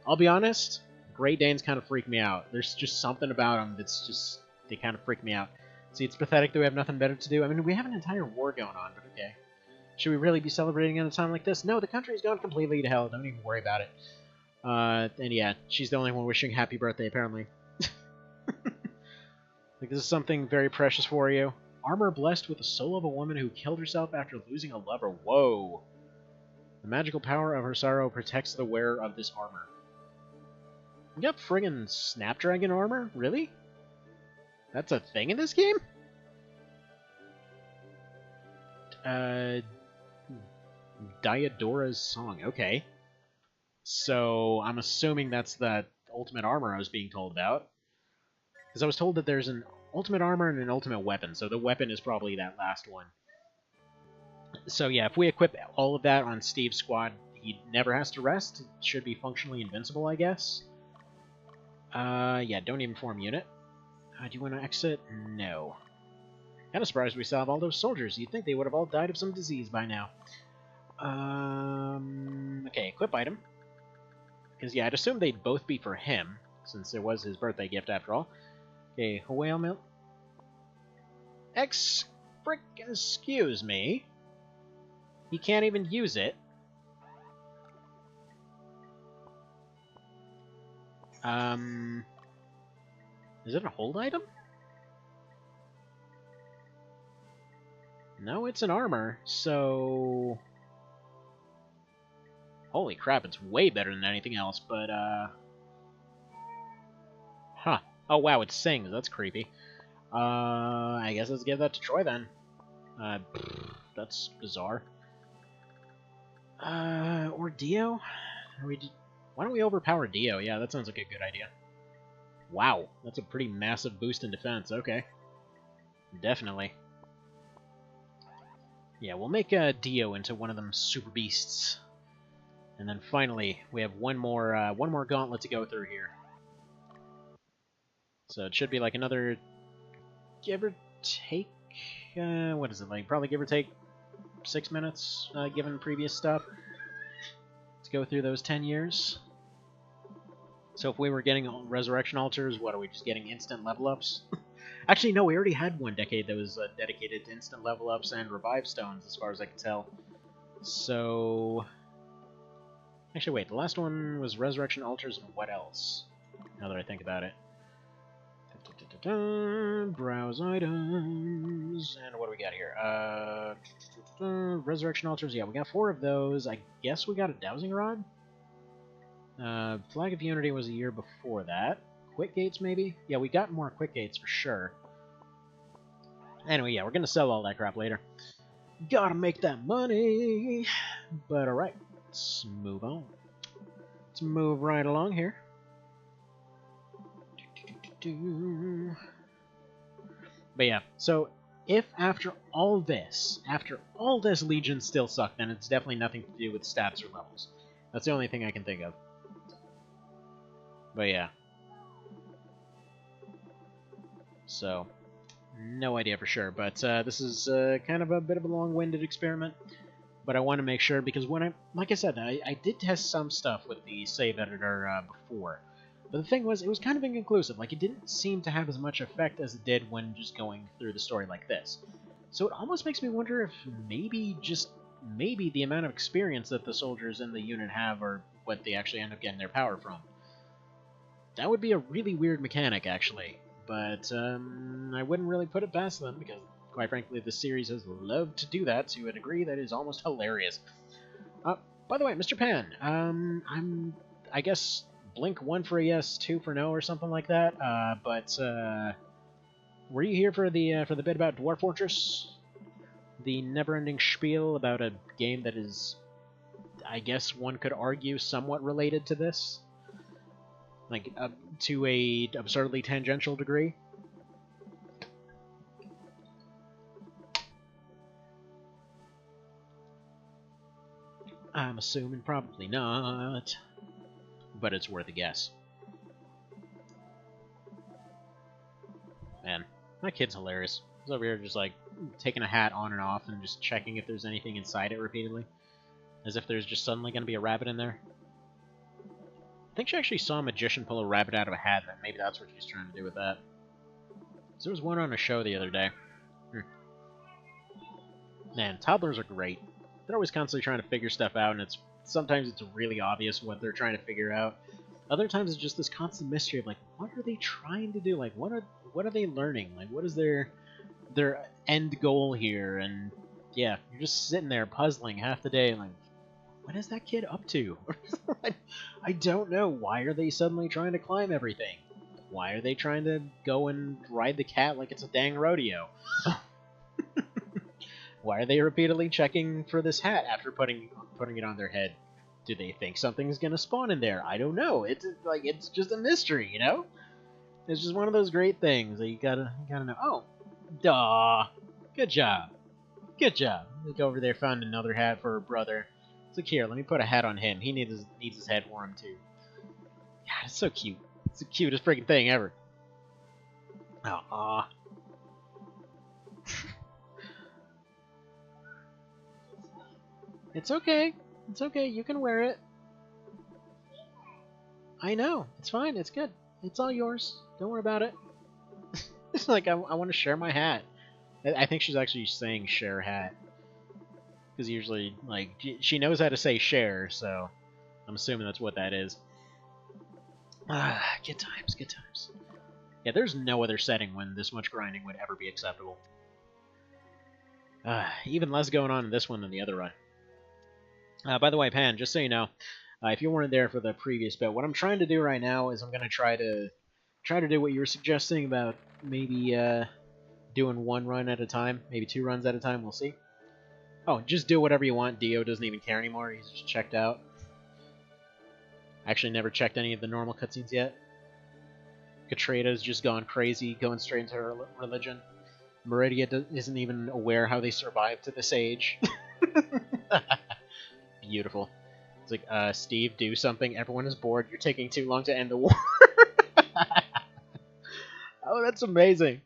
I'll be honest, Great Danes kind of freak me out. There's just something about them that's just, they kind of freak me out. See, it's pathetic that we have nothing better to do. I mean, we have an entire war going on, but okay. Should we really be celebrating at a time like this? No, the country's gone completely to hell. Don't even worry about it. And yeah, she's the only one wishing happy birthday, apparently. Like, this is something very precious for you. Armor blessed with the soul of a woman who killed herself after losing a lover. Whoa. The magical power of her sorrow protects the wearer of this armor. You got friggin' Snapdragon armor? Really? That's a thing in this game? Diadora's song. Okay. So, I'm assuming that's that ultimate armor I was being told about. Because I was told that there's an ultimate armor and an ultimate weapon, so the weapon is probably that last one. So yeah, if we equip all of that on Steve's squad, he never has to rest. It should be functionally invincible, I guess. Yeah, don't even form unit. Do you want to exit? No. Kinda surprised we still have all those soldiers. You'd think they would have all died of some disease by now. Okay, equip item. Because yeah, I'd assume they'd both be for him, since it was his birthday gift after all. Okay, whale milk. Excuse me. He can't even use it. Is it a hold item? No, it's an armor, so... Holy crap, it's way better than anything else, but, Huh. Oh, wow, it sings. That's creepy. I guess let's give that to Troy, then. That's bizarre. Or Dio? Why don't we overpower Dio? Yeah, that sounds like a good idea. Wow, that's a pretty massive boost in defense. Okay. Definitely. Yeah, we'll make Dio into one of them super beasts. And then finally, we have one more gauntlet to go through here. So it should be like another, give or take, what is it, like probably give or take 6 minutes, given previous stuff, to go through those 10 years. So if we were getting resurrection altars, what are we, just getting instant level ups? Actually, no, we already had one decade that was dedicated to instant level ups and revive stones, as far as I can tell. So, actually, wait, the last one was resurrection altars and what else? Now that I think about it. Browse items, and what do we got here? Resurrection altars, yeah, we got 4 of those. I guess we got a dowsing rod? Flag of Unity was a year before that. Quick gates, maybe? Yeah, we got more quick gates for sure. Anyway, yeah, we're gonna sell all that crap later. Gotta make that money! But alright, let's move on. Let's move right along here. But yeah, so if after all this legions still suck, then it's definitely nothing to do with stats or levels. That's the only thing I can think of. But yeah. So, no idea for sure, but this is kind of a bit of a long-winded experiment. But I want to make sure, because when like I said, I did test some stuff with the save editor before. But the thing was, it was kind of inconclusive. Like, it didn't seem to have as much effect as it did when just going through the story like this. So it almost makes me wonder if maybe the amount of experience that the soldiers in the unit have are what they actually end up getting their power from. That would be a really weird mechanic, actually. But I wouldn't really put it past them, because, quite frankly, the series has loved to do that to a degree that is almost hilarious. By the way, Mr. Pan, I guess, blink 1 for a yes, 2 for no, or something like that. But were you here for the bit about Dwarf Fortress? The never-ending spiel about a game that is, I guess one could argue, somewhat related to this? Like, to a absurdly tangential degree? I'm assuming probably not, but it's worth a guess. Man, that kid's hilarious. He's over here just, like, taking a hat on and off and just checking if there's anything inside it repeatedly. As if there's just suddenly going to be a rabbit in there. I think she actually saw a magician pull a rabbit out of a hat, and maybe that's what she's trying to do with that. There was one on a show the other day. Man, toddlers are great. They're always constantly trying to figure stuff out, and sometimes it's really obvious what they're trying to figure out. Other times it's just this constant mystery of, like, what are they trying to do? Like, what are they learning? Like, what is their end goal here? And yeah, you're just sitting there puzzling half the day, like, what is that kid up to? I don't know. Why are they suddenly trying to climb everything? Why are they trying to go and ride the cat like it's a dang rodeo? Why are they repeatedly checking for this hat after putting it on their head? Do they think something's gonna spawn in there? I don't know. It's like, it's just a mystery, you know? It's just one of those great things that you gotta know. Oh, duh. Good job. Good job. Look over there, found another hat for her brother. It's like, here, let me put a hat on him. He needs his head for him too. God, it's so cute. It's the cutest freaking thing ever. Aw. It's okay. It's okay. You can wear it. I know. It's fine. It's good. It's all yours. Don't worry about it. It's like, I want to share my hat. I think she's actually saying share hat. Because usually, like, she knows how to say share, so I'm assuming that's what that is. Good times, good times. Yeah, there's no other setting when this much grinding would ever be acceptable. Even less going on in this one than the other run. By the way, Pan, just so you know, if you weren't there for the previous bit, what I'm trying to do right now is I'm going to try to do what you were suggesting about maybe doing 1 run at a time, maybe 2 runs at a time, we'll see. Oh, just do whatever you want. Dio doesn't even care anymore, he's just checked out. Actually never checked any of the normal cutscenes yet. Katrina's just gone crazy, going straight into her religion. Isn't even aware how they survived to this age. Beautiful. It's like, Steve, do something. Everyone is bored. You're taking too long to end the war. Oh, that's amazing.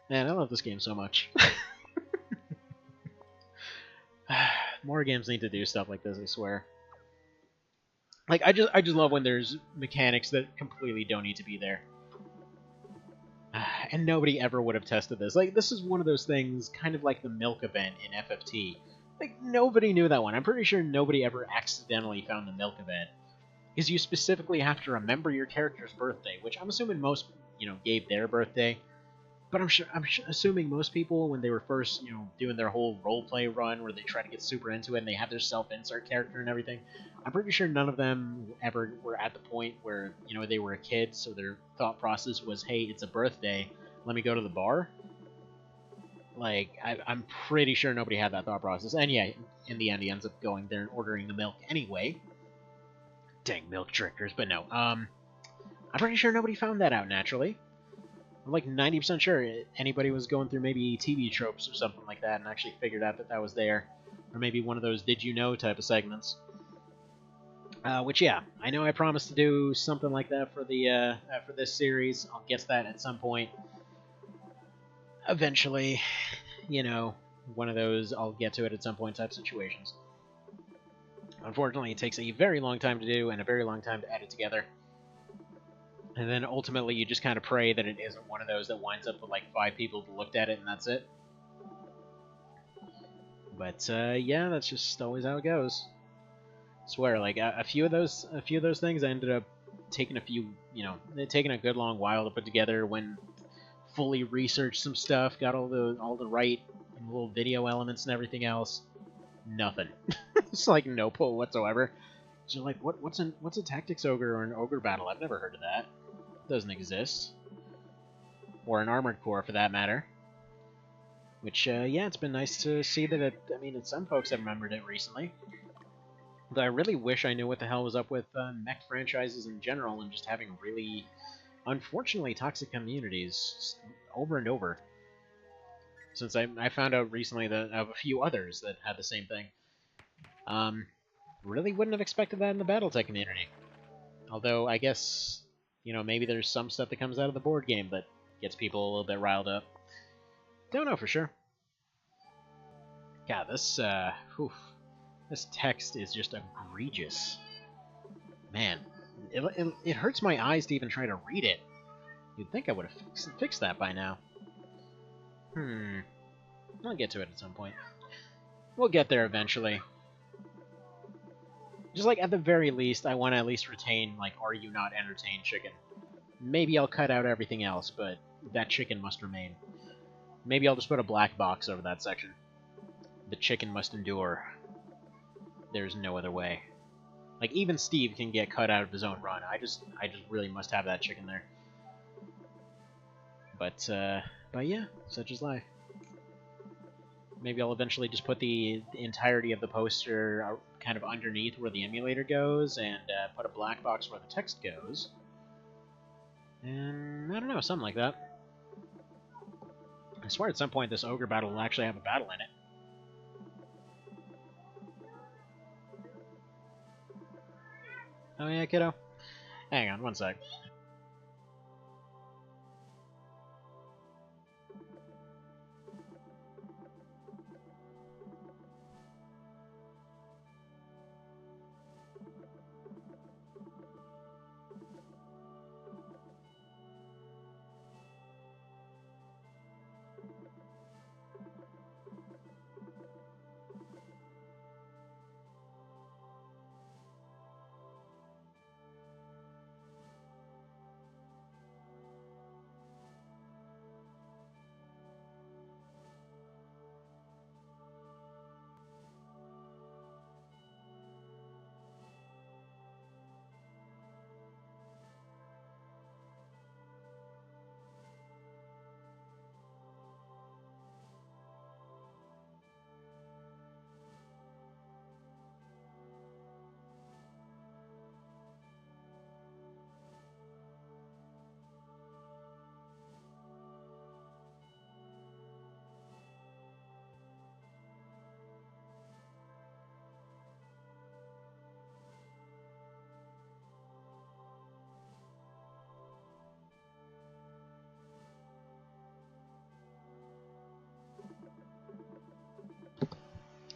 Man, I love this game so much. More games need to do stuff like this, I swear. Like, I just love when there's mechanics that completely don't need to be there. And nobody ever would have tested this. Like, this is one of those things, kind of like the milk event in FFT. Like, nobody knew that one. I'm pretty sure nobody ever accidentally found the milk event. Because you specifically have to remember your character's birthday, which I'm assuming most, gave their birthday. But I'm assuming most people, when they were first, doing their whole roleplay run where they try to get super into it and they have their self-insert character and everything, I'm pretty sure none of them ever were at the point where, they were a kid, so their thought process was, hey, it's a birthday, let me go to the bar. Like, I'm pretty sure nobody had that thought process. And yeah, in the end, he ends up going there and ordering the milk anyway. Dang milk drinkers, but no. I'm pretty sure nobody found that out naturally. I'm like 90% sure anybody was going through maybe TV tropes or something like that and actually figured out that that was there. Or maybe one of those did you know type of segments. Which, yeah, I know I promised to do something like that for the for this series. I'll get to that at some point. Eventually, one of those I'll get to it at some point type situations. Unfortunately, it takes a very long time to do and a very long time to edit together. And then ultimately you just kind of pray that it isn't one of those that winds up with like 5 people who looked at it and that's it. But yeah, that's just always how it goes. I swear, like a few of those things I ended up taking taking a good long while to put together when fully researched some stuff, got all the right little video elements and everything else. Nothing. It's like no pull whatsoever. So like, what's a tactics ogre or an ogre battle? I've never heard of that. It doesn't exist. Or an armored core, for that matter. Which, yeah, it's been nice to see that some folks have remembered it recently. But I really wish I knew what the hell was up with mech franchises in general and just having really, unfortunately, toxic communities over and over. Since I found out recently that of a few others that had the same thing. Really wouldn't have expected that in the Battletech community. Although, I guess, maybe there's some stuff that comes out of the board game that gets people a little bit riled up. Don't know for sure. God, this text is just egregious. Man, it hurts my eyes to even try to read it. You'd think I would have fixed that by now. I'll get to it at some point. We'll get there eventually. Just like, at the very least, I want to at least retain, like, are you not entertained chicken. Maybe I'll cut out everything else, but that chicken must remain. Maybe I'll just put a black box over that section. The chicken must endure. There's no other way. Like, even Steve can get cut out of his own run. I just really must have that chicken there. But yeah, such is life. Maybe I'll eventually just put the entirety of the poster kind of underneath where the emulator goes, and put a black box where the text goes. And I don't know, something like that. I swear at some point this ogre battle will actually have a battle in it. Oh yeah, kiddo? Hang on, one sec.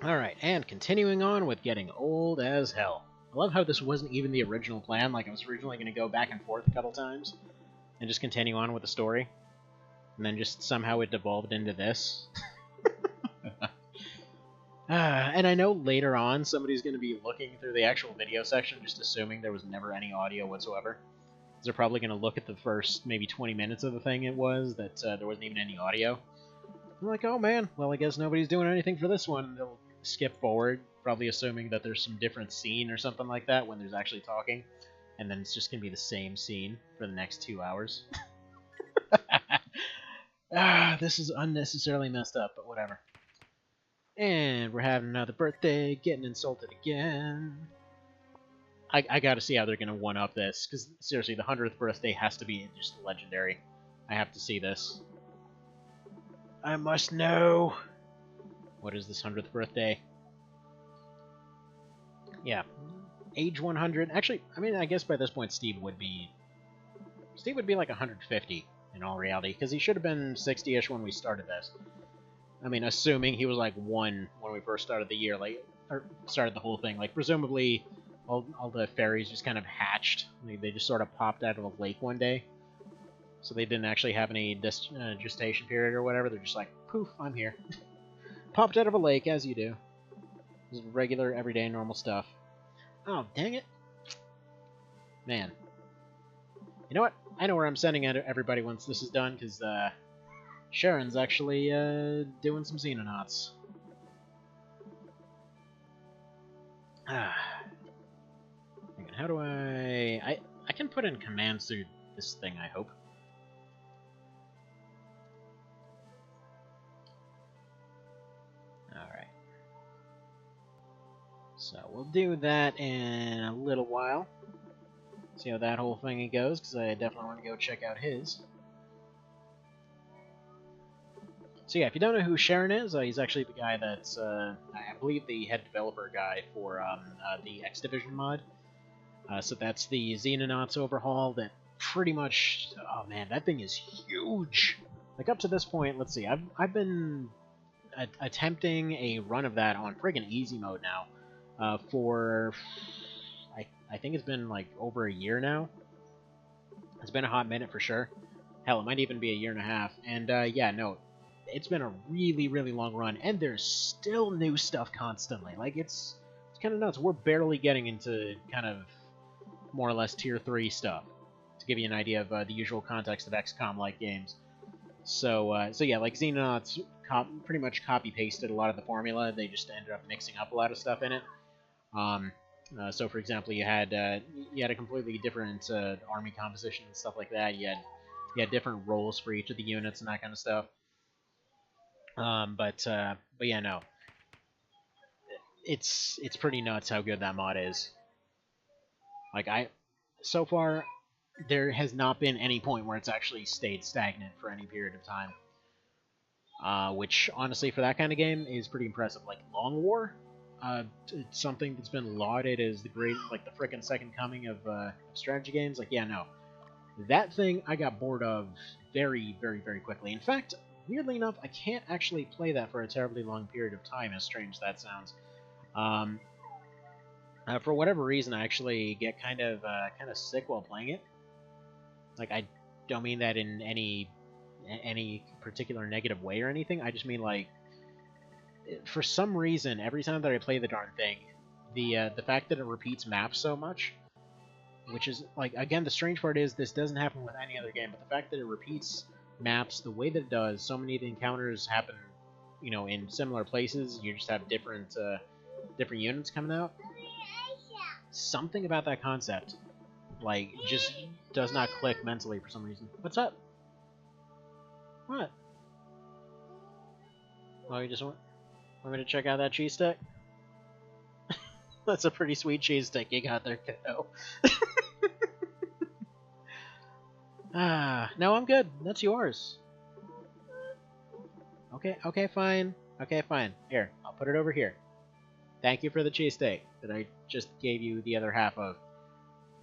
Alright, and continuing on with getting old as hell. I love how this wasn't even the original plan, like I was originally going to go back and forth a couple times, and just continue on with the story, and then just somehow it devolved into this. And I know later on somebody's going to be looking through the actual video section, just assuming there was never any audio whatsoever. They're probably going to look at the first maybe 20 minutes of the thing it was, that there wasn't even any audio. I'm like, oh man, well I guess nobody's doing anything for this one. They'll skip forward, probably assuming that there's some different scene or something like that when there's actually talking, and then it's just going to be the same scene for the next 2 hours. This is unnecessarily messed up, but whatever. And we're having another birthday, getting insulted again. I gotta see how they're gonna one-up this, because seriously, the 100th birthday has to be just legendary. I have to see this. I must know. What is this 100th birthday? Yeah, age 100. Actually, I mean, I guess by this point Steve would be like 150 in all reality, because he should have been 60-ish when we started this. I mean, assuming he was like 1 when we first started the year, like, or started the whole thing. Like, presumably, all the fairies just kind of hatched. Like, they just sort of popped out of a lake one day. So they didn't actually have any gestation period or whatever. They're just like, poof, I'm here. Popped out of a lake, as you do. Just regular, everyday, normal stuff. Oh, dang it. Man. You know what? I know where I'm sending everybody once this is done, because, Sharon's actually, doing some Xenonauts. Hang on, how do I can put in commands through this thing, I hope. Alright. So, we'll do that in a little while. See how that whole thing goes, because I definitely want to go check out his. So yeah, if you don't know who Sharon is, he's actually the guy that's, I believe, the head developer guy for the X Division mod. So that's the Xenonauts overhaul that pretty much... Oh man, that thing is huge! Like, up to this point, let's see, I've been attempting a run of that on friggin' easy mode now for... I think it's been, like, over a year now. It's been a hot minute for sure. Hell, it might even be a year and a half. And, yeah, no... It's been a really, really long run, and there's still new stuff constantly. Like, it's kind of nuts. We're barely getting into kind of more or less Tier 3 stuff, to give you an idea of the usual context of XCOM-like games. So yeah, like, Xenonauts pretty much copy-pasted a lot of the formula. They just ended up mixing up a lot of stuff in it. So, for example, you had a completely different army composition and stuff like that. You had different roles for each of the units and that kind of stuff. But yeah, no. It's pretty nuts how good that mod is. Like, so far, there has not been any point where it's actually stayed stagnant for any period of time. Which, honestly, for that kind of game, is pretty impressive. Like, Long War, it's something that's been lauded as the great, like, the frickin' second coming of strategy games. Like, yeah, no. That thing I got bored of very, very, very quickly. In fact, weirdly enough, I can't actually play that for a terribly long period of time, as strange as that sounds. For whatever reason, I actually get kind of sick while playing it. Like, I don't mean that in any particular negative way or anything. I just mean, like, for some reason, every time that I play the darn thing, the fact that it repeats maps so much, which is, like, again, the strange part is this doesn't happen with any other game, but the fact that it repeats maps the way that it does, so many of the encounters happen, you know, in similar places. You just have different units coming out. Something about that concept, like, just does not click mentally for some reason. What's up? What? Oh, you just want me to check out that cheese stick? That's a pretty sweet cheese stick you got there, kiddo. No, I'm good. That's yours. Okay, fine. Okay, fine. Here, I'll put it over here. Thank you for the cheesesteak that I just gave you the other half of.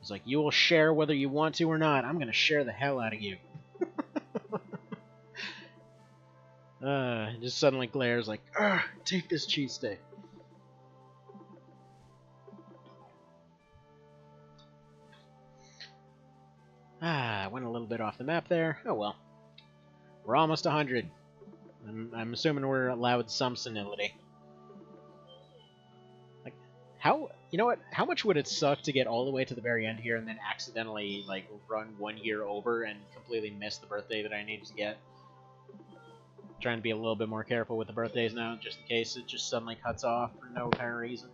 It's like, you will share whether you want to or not. I'm gonna share the hell out of you. It just suddenly glares like, take this cheesesteak. I went a little bit off the map there. Oh well. We're almost 100. I'm assuming we're allowed some senility. Like, how... You know what? How much would it suck to get all the way to the very end here and then accidentally, like, run 1 year over and completely miss the birthday that I needed to get? Trying to be a little bit more careful with the birthdays now, just in case it just suddenly cuts off for no apparent reason.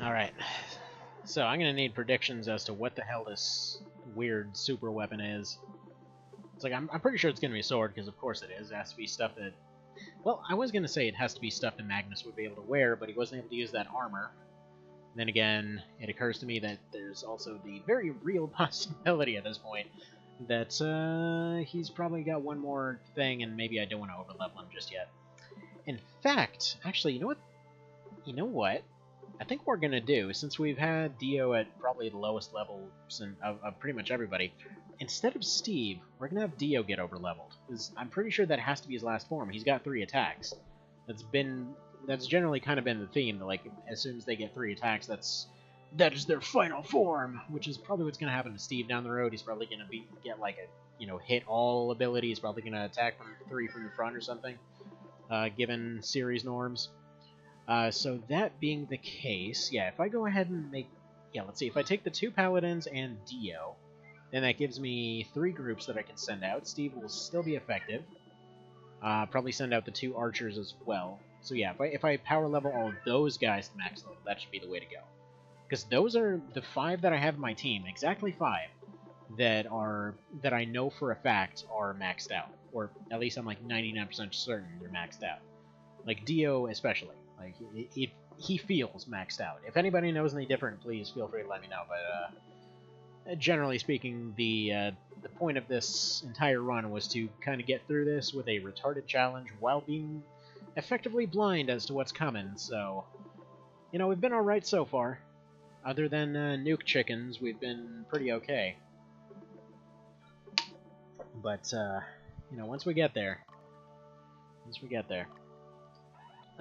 Alright, so I'm gonna need predictions as to what the hell this weird super weapon is. It's like, I'm pretty sure it's gonna be a sword, because of course it is. It has to be stuff that... Well, I was gonna say it has to be stuff that Magnus would be able to wear, but he wasn't able to use that armor. Then again, it occurs to me that there's also the very real possibility at this point that he's probably got one more thing, and maybe I don't want to overlevel him just yet. In fact, actually, you know what? You know what? I think what we're gonna do, since we've had Dio at probably the lowest level of pretty much everybody, instead of Steve, we're gonna have Dio get overleveled. Because I'm pretty sure that has to be his last form. He's got 3 attacks. That's generally kind of been the theme. That, like, as soon as they get 3 attacks, that is their final form, which is probably what's gonna happen to Steve down the road. He's probably gonna get like a hit all ability. He's probably gonna attack from 3 from the front or something, given series norms. So that being the case, yeah, if I go ahead and let's see, if I take the 2 Paladins and Dio, then that gives me 3 groups that I can send out. Steve will still be effective. Probably send out the 2 Archers as well. So yeah, if I power level all of those guys to max level, that should be the way to go. Because those are the 5 that I have in my team, exactly 5, that I know for a fact are maxed out. Or at least I'm like 99% certain they're maxed out. Like Dio especially. Like, he feels maxed out. If anybody knows any different, please feel free to let me know. But generally speaking, the point of this entire run was to kind of get through this with a retarded challenge while being effectively blind as to what's coming. So, we've been alright so far. Other than nuke chickens, we've been pretty okay. But, once we get there...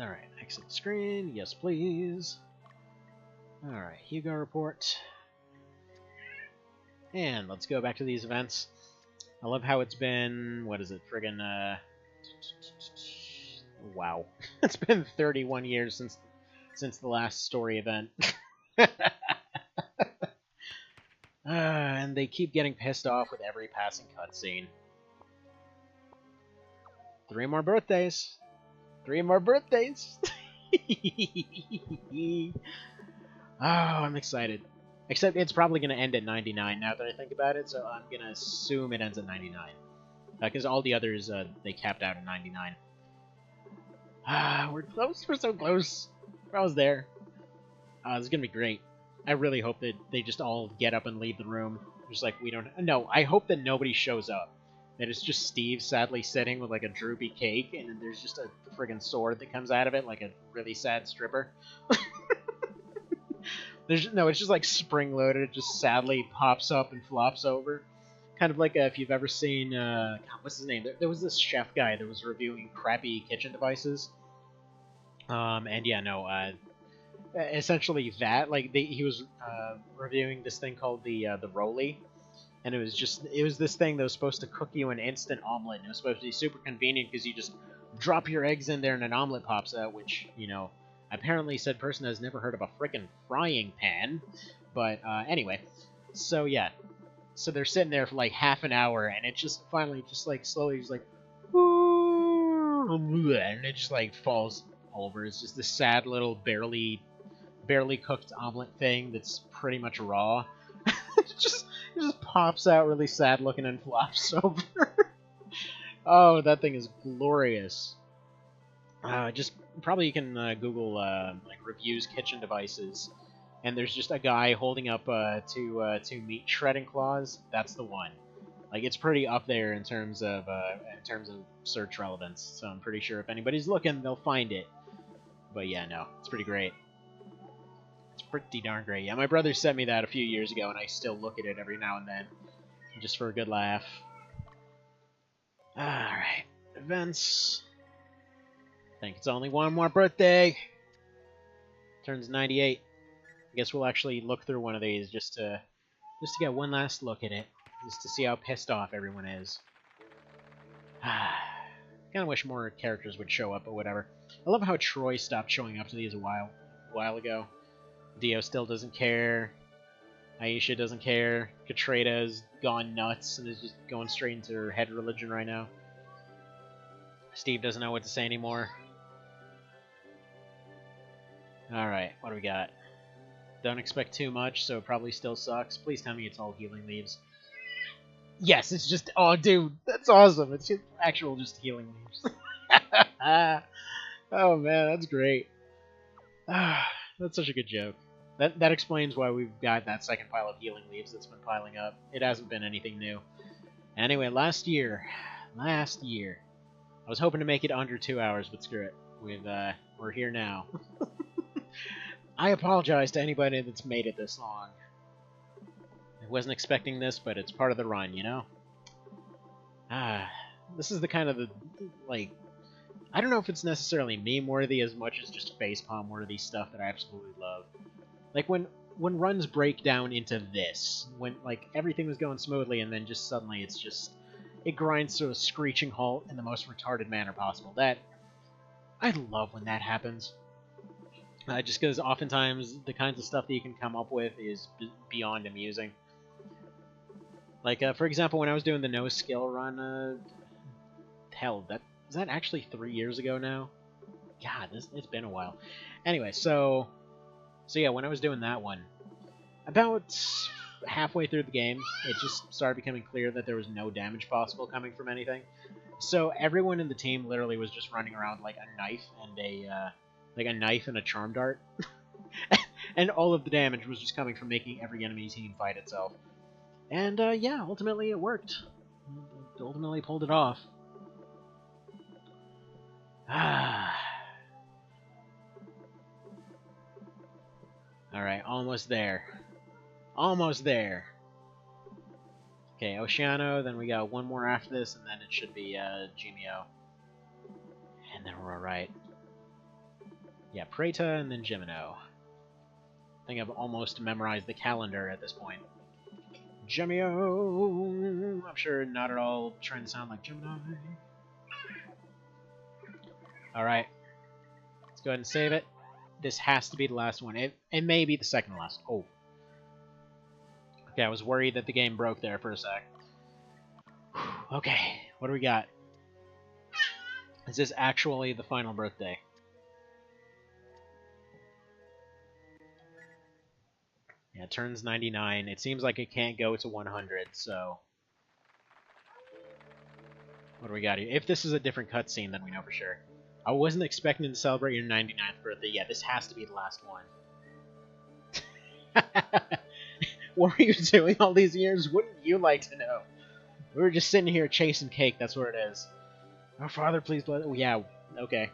Alright, exit screen, yes please. Alright, Hugo report. And let's go back to these events. I love how it's been, what is it, friggin', wow. It's been 31 years since the last story event. And they keep getting pissed off with every passing cutscene. 3 more birthdays! 3 more birthdays! Oh, I'm excited. Except it's probably going to end at 99 now that I think about it, so I'm going to assume it ends at 99. Because all the others, they capped out at 99. We're close, we're so close. We're almost there. This is going to be great. I really hope that they just all get up and leave the room. Just like we don't... No, I hope that nobody shows up. That it's just Steve sadly sitting with like a droopy cake, and then there's just a friggin' sword that comes out of it, like a really sad stripper. It's just like spring-loaded. It just sadly pops up and flops over. Kind of like if you've ever seen... God, what's his name? There was this chef guy that was reviewing crappy kitchen devices. And yeah, no, essentially that. Like, he was reviewing this thing called the Rolly. and it was this thing that was supposed to cook you an instant omelet, and it was supposed to be super convenient because you just drop your eggs in there and an omelet pops out, which, you know, apparently said person has never heard of a frickin' frying pan. But anyway, so yeah, so they're sitting there for like half an hour, and it just finally just like slowly just like, and it just like falls over. It's just this sad little barely cooked omelet thing that's pretty much raw. it just pops out really sad looking and flops over. Oh, that thing is glorious. Just probably you can Google like reviews kitchen devices, and there's just a guy holding up two meat shredding claws. That's the one. Like, it's pretty up there in terms of search relevance. So I'm pretty sure if anybody's looking, they'll find it. But yeah, no, it's pretty great. It's pretty darn great. Yeah, my brother sent me that a few years ago, and I still look at it every now and then, just for a good laugh. Alright, events. I think it's only one more birthday. Turns 98. I guess we'll actually look through one of these just to get one last look at it, just to see how pissed off everyone is. Kind of wish more characters would show up, but whatever. I love how Troy stopped showing up to these a while ago. Dio still doesn't care. Aisha doesn't care. Katrina's gone nuts and is just going straight into her head religion right now. Steve doesn't know what to say anymore. Alright, what do we got? Don't expect too much, so it probably still sucks. Please tell me it's all healing leaves. Yes, it's just... Oh, dude, that's awesome. It's just actual just healing leaves. Oh, man, that's great. That's such a good joke. That explains why we've got that second pile of healing leaves that's been piling up. It hasn't been anything new. Anyway, last year. I was hoping to make it under 2 hours, but screw it. We're here now. I apologize to anybody that's made it this long. I wasn't expecting this, but it's part of the run, you know? This is the kind of like, I don't know if it's necessarily meme-worthy as much as just facepalm-worthy stuff that I absolutely love. Like, when runs break down into this, when, like, everything was going smoothly and then just suddenly it grinds to a screeching halt in the most retarded manner possible. I love when that happens. Just because oftentimes the kinds of stuff that you can come up with is beyond amusing. Like, for example, when I was doing the no skill run, hell, is that actually 3 years ago now? God, it's been a while. Anyway, so yeah, when I was doing that one, about halfway through the game, it just started becoming clear that there was no damage possible coming from anything. So everyone in the team literally was just running around like a knife and a charm dart. And all of the damage was just coming from making every enemy team fight itself. And yeah, ultimately it worked. It ultimately pulled it off. Alright, almost there. Almost there. Okay, Oceano, then we got one more after this, and then it should be Jimio. And then we're alright. Yeah, Preta and then Gemino. I think I've almost memorized the calendar at this point. Gemio! I'm sure not at all trying to sound like Gemini. Alright. Let's go ahead and save it. This has to be the last one. It may be the second last. Oh. Okay, I was worried that the game broke there for a sec. Okay, what do we got? Is this actually the final birthday? Yeah, it turns 99. It seems like it can't go to 100, so... What do we got here? If this is a different cutscene, then we know for sure. I wasn't expecting to celebrate your 99th birthday. Yeah, this has to be the last one. What were you doing all these years? Wouldn't you like to know? We were just sitting here chasing cake, that's where it is. Our father, please bless... Oh, yeah, okay.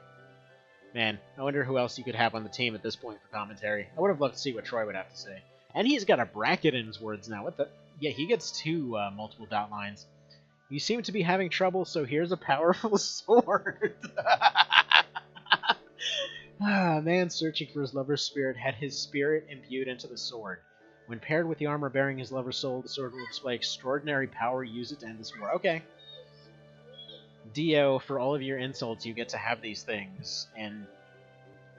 Man, I wonder who else you could have on the team at this point for commentary. I would have loved to see what Troy would have to say. And he's got a bracket in his words now. What the... Yeah, he gets 2 multiple dot lines. You seem to be having trouble, so here's a powerful sword. Man searching for his lover's spirit had his spirit imbued into the sword. When paired with the armor bearing his lover's soul, the sword will display extraordinary power. Use it to end this war. Okay. Dio, for all of your insults, you get to have these things, and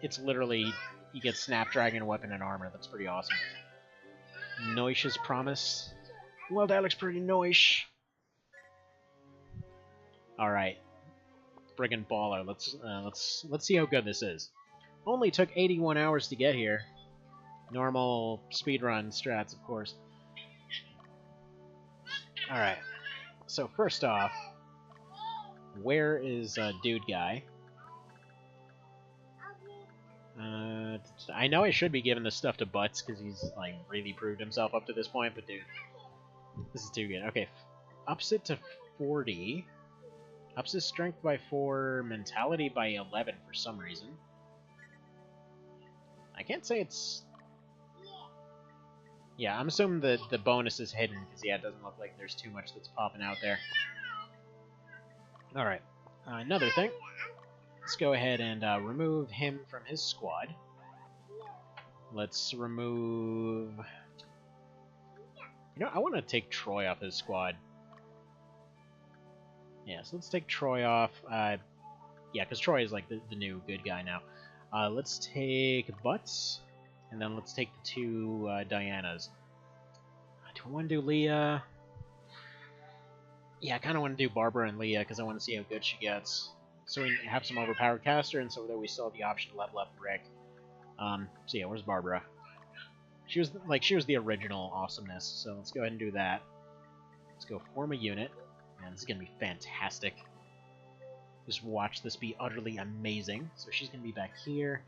it's literally, you get Snapdragon, weapon, and armor. That's pretty awesome. Noish's promise. Well, that looks pretty noish. All right, friggin' baller. Let's see how good this is. Only took 81 hours to get here. Normal speedrun strats, of course. All right. So first off, where is dude guy? I know I should be giving this stuff to Butts because he's like really proved himself up to this point, but dude, this is too good. Okay, ups it to 40. Ups his strength by 4, mentality by 11 for some reason. I can't say it's... Yeah, I'm assuming the bonus is hidden because, yeah, it doesn't look like there's too much that's popping out there. Alright, another thing. Let's go ahead and remove him from his squad. Let's remove... You know, I want to take Troy off his squad. Yeah, so let's take Troy off. Yeah, because Troy is like the new good guy now. Let's take Butts, and then let's take the 2 Dianas. Do I want to do Leah? Yeah, I kind of want to do Barbara and Leah because I want to see how good she gets. So we have some overpowered caster, and so that we still have the option to level up Rick. So yeah, where's Barbara? She was the original awesomeness. So let's go ahead and do that. Let's go form a unit. Man, this is gonna be fantastic. Just watch this be utterly amazing. So she's gonna be back here.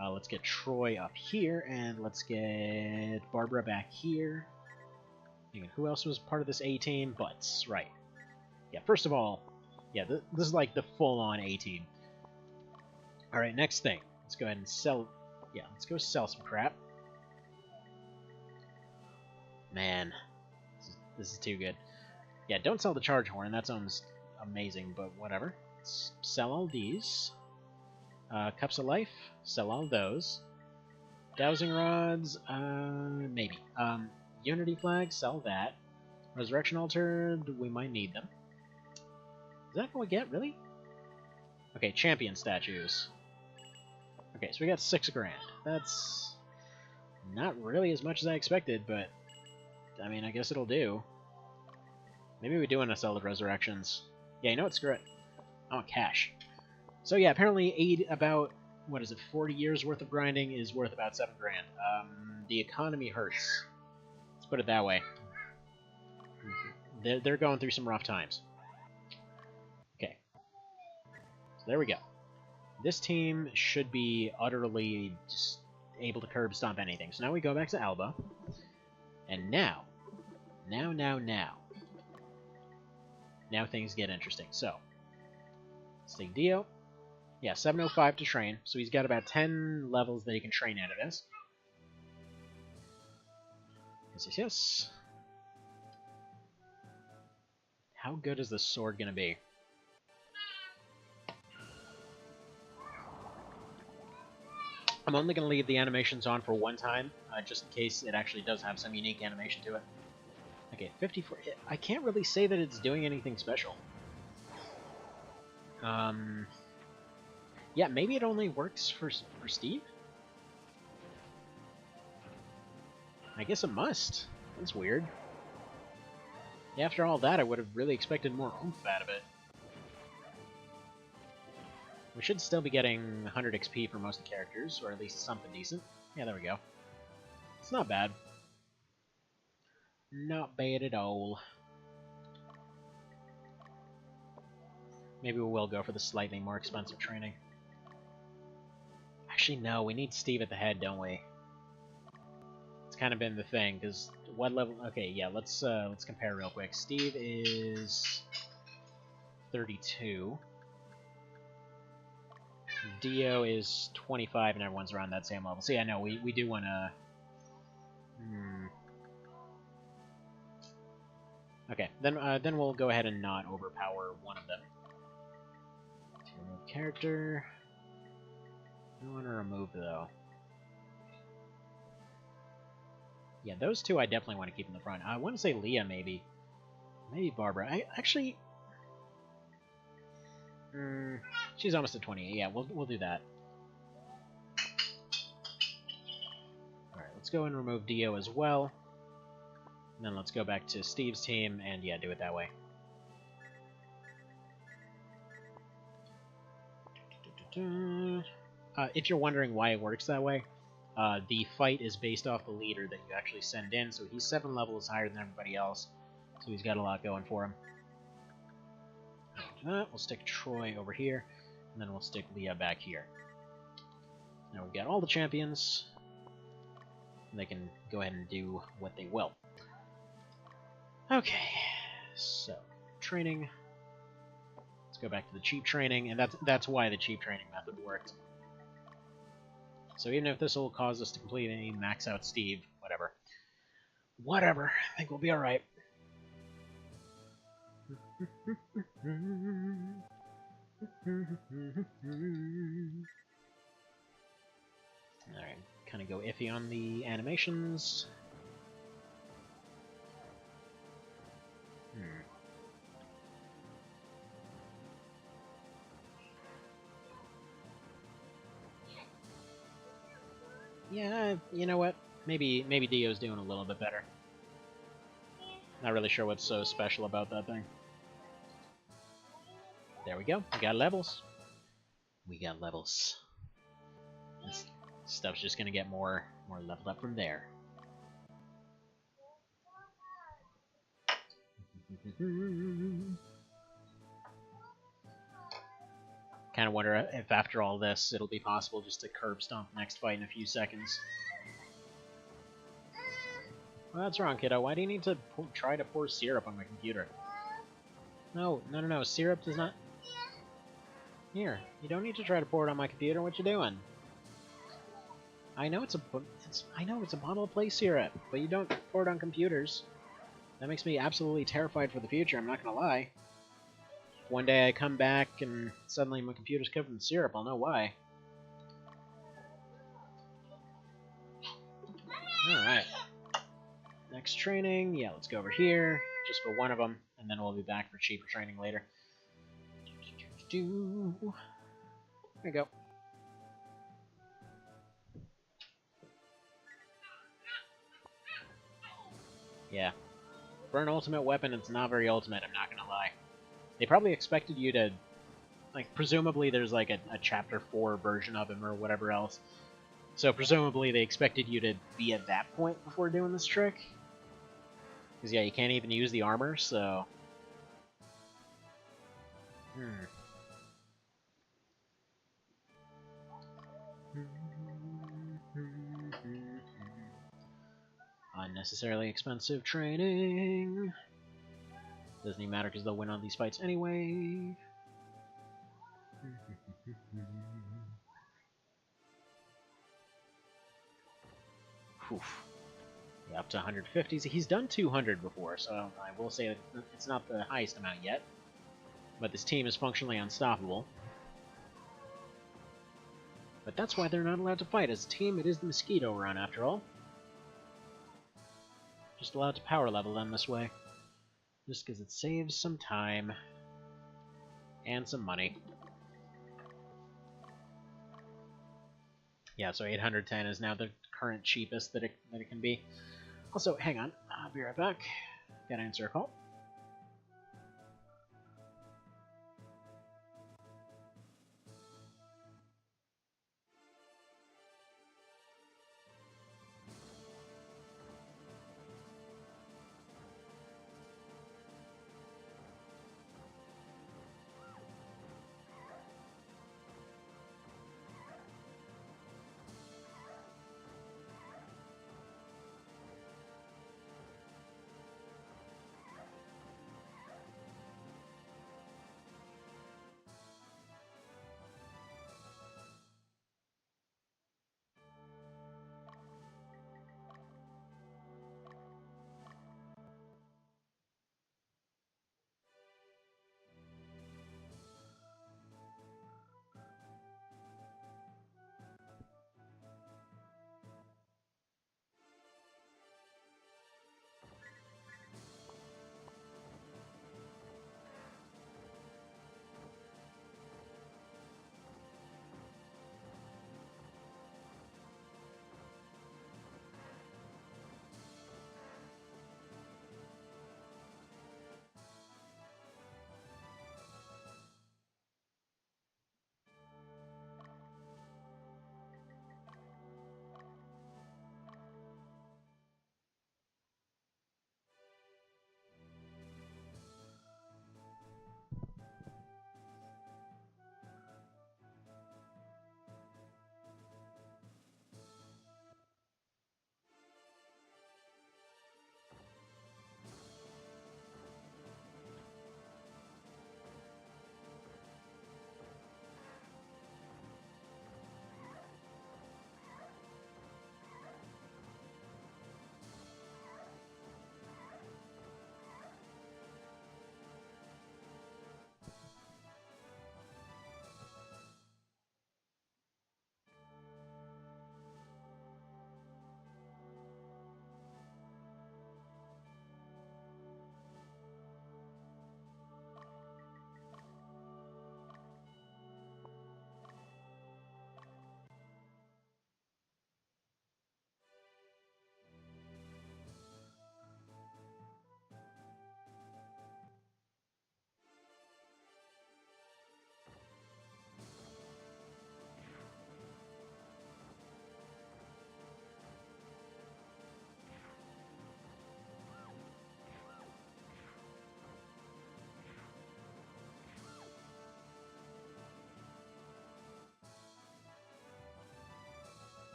Let's get Troy up here, and let's get Barbara back here. And who else was part of this A-team? Butts, right. Yeah, first of all, yeah, this is like the full-on A-team. Alright, next thing. Let's go ahead and sell... Yeah, let's go sell some crap. Man, this is too good. Yeah, don't sell the charge horn. That sounds amazing, but whatever. Let's sell all these. Cups of life. Sell all those. Dowsing rods. Maybe. Unity flag. Sell that. Resurrection altar. We might need them. Is that what we get? Really? Okay, champion statues. Okay, so we got 6 grand. That's not really as much as I expected, but I mean, I guess it'll do. Maybe we do want to sell the resurrections. Yeah, you know what? Screw it. I want cash. So yeah, apparently about, what is it, 40 years worth of grinding is worth about 7 grand. The economy hurts. Let's put it that way. They're going through some rough times. Okay. So there we go. This team should be utterly just able to curb stomp anything. So now we go back to Alba. And now things get interesting. So, let's take Dio. Yeah, 705 to train, so he's got about 10 levels that he can train out of this. Yes. How good is this sword going to be? I'm only going to leave the animations on for one time, just in case it actually does have some unique animation to it. Okay, 54. I can't really say that it's doing anything special. Yeah, maybe it only works for Steve? I guess it must. That's weird. Yeah, after all that, I would have really expected more oomph out of it. We should still be getting 100 XP for most of the characters, or at least something decent. Yeah, there we go. It's not bad. Not bad at all. Maybe we will go for the slightly more expensive training. Actually, no, we need Steve at the head, don't we? It's kind of been the thing, because what level... Okay, yeah, let's compare real quick. Steve is 32. Dio is 25, and everyone's around that same level. So yeah, no, we do want to... Okay, then we'll go ahead and not overpower one of them. To remove character. I want to remove though. Yeah, those two I definitely want to keep in the front. I want to say Leah, maybe. Maybe Barbara. I actually... she's almost at 28. Yeah, we'll do that. Alright, let's go and remove Dio as well. And then let's go back to Steve's team and, yeah, do it that way. If you're wondering why it works that way, the fight is based off the leader that you actually send in, so he's 7 levels higher than everybody else, so he's got a lot going for him. We'll stick Troy over here, and then we'll stick Leah back here. Now we've got all the champions, and they can go ahead and do what they will. Okay, so training. Let's go back to the cheap training, and that's why the cheap training method worked. So even if this will cause us to completely max out Steve, whatever. Whatever, I think we'll be alright. Alright, kind of go iffy on the animations. Yeah, you know what? Maybe Dio's doing a little bit better. Not really sure what's so special about that thing. There we go. We got levels. We got levels. This stuff's just gonna get more leveled up from there. Kind of wonder if after all this, it'll be possible just to curb stomp the next fight in a few seconds. Well, that's wrong, kiddo. Why do you need to try to pour syrup on my computer? No. Syrup does not... Here, you don't need to try to pour it on my computer. What you doing? I know it's a bottle of play syrup, but you don't pour it on computers. That makes me absolutely terrified for the future, I'm not gonna lie. One day I come back and suddenly my computer's covered in syrup, I'll know why. Alright. Next training, yeah, let's go over here, just for one of them, and then we'll be back for cheaper training later. There we go. Yeah. For an ultimate weapon, it's not very ultimate, I'm not gonna lie. They probably expected you to... Like, presumably there's like a Chapter 4 version of him or whatever else. So presumably they expected you to be at that point before doing this trick. Because yeah, you can't even use the armor, so... Unnecessarily expensive training. Doesn't even matter because they'll win on these fights anyway. Oof. Yeah, up to 150s. He's done 200 before, so I will say that it's not the highest amount yet. But this team is functionally unstoppable. But that's why they're not allowed to fight. As a team, it is the Mosquito run, after all. Just allowed to power level them this way. Just because it saves some time. And some money. Yeah, so 810 is now the current cheapest that it can be. Also, hang on. I'll be right back. Gotta answer a call.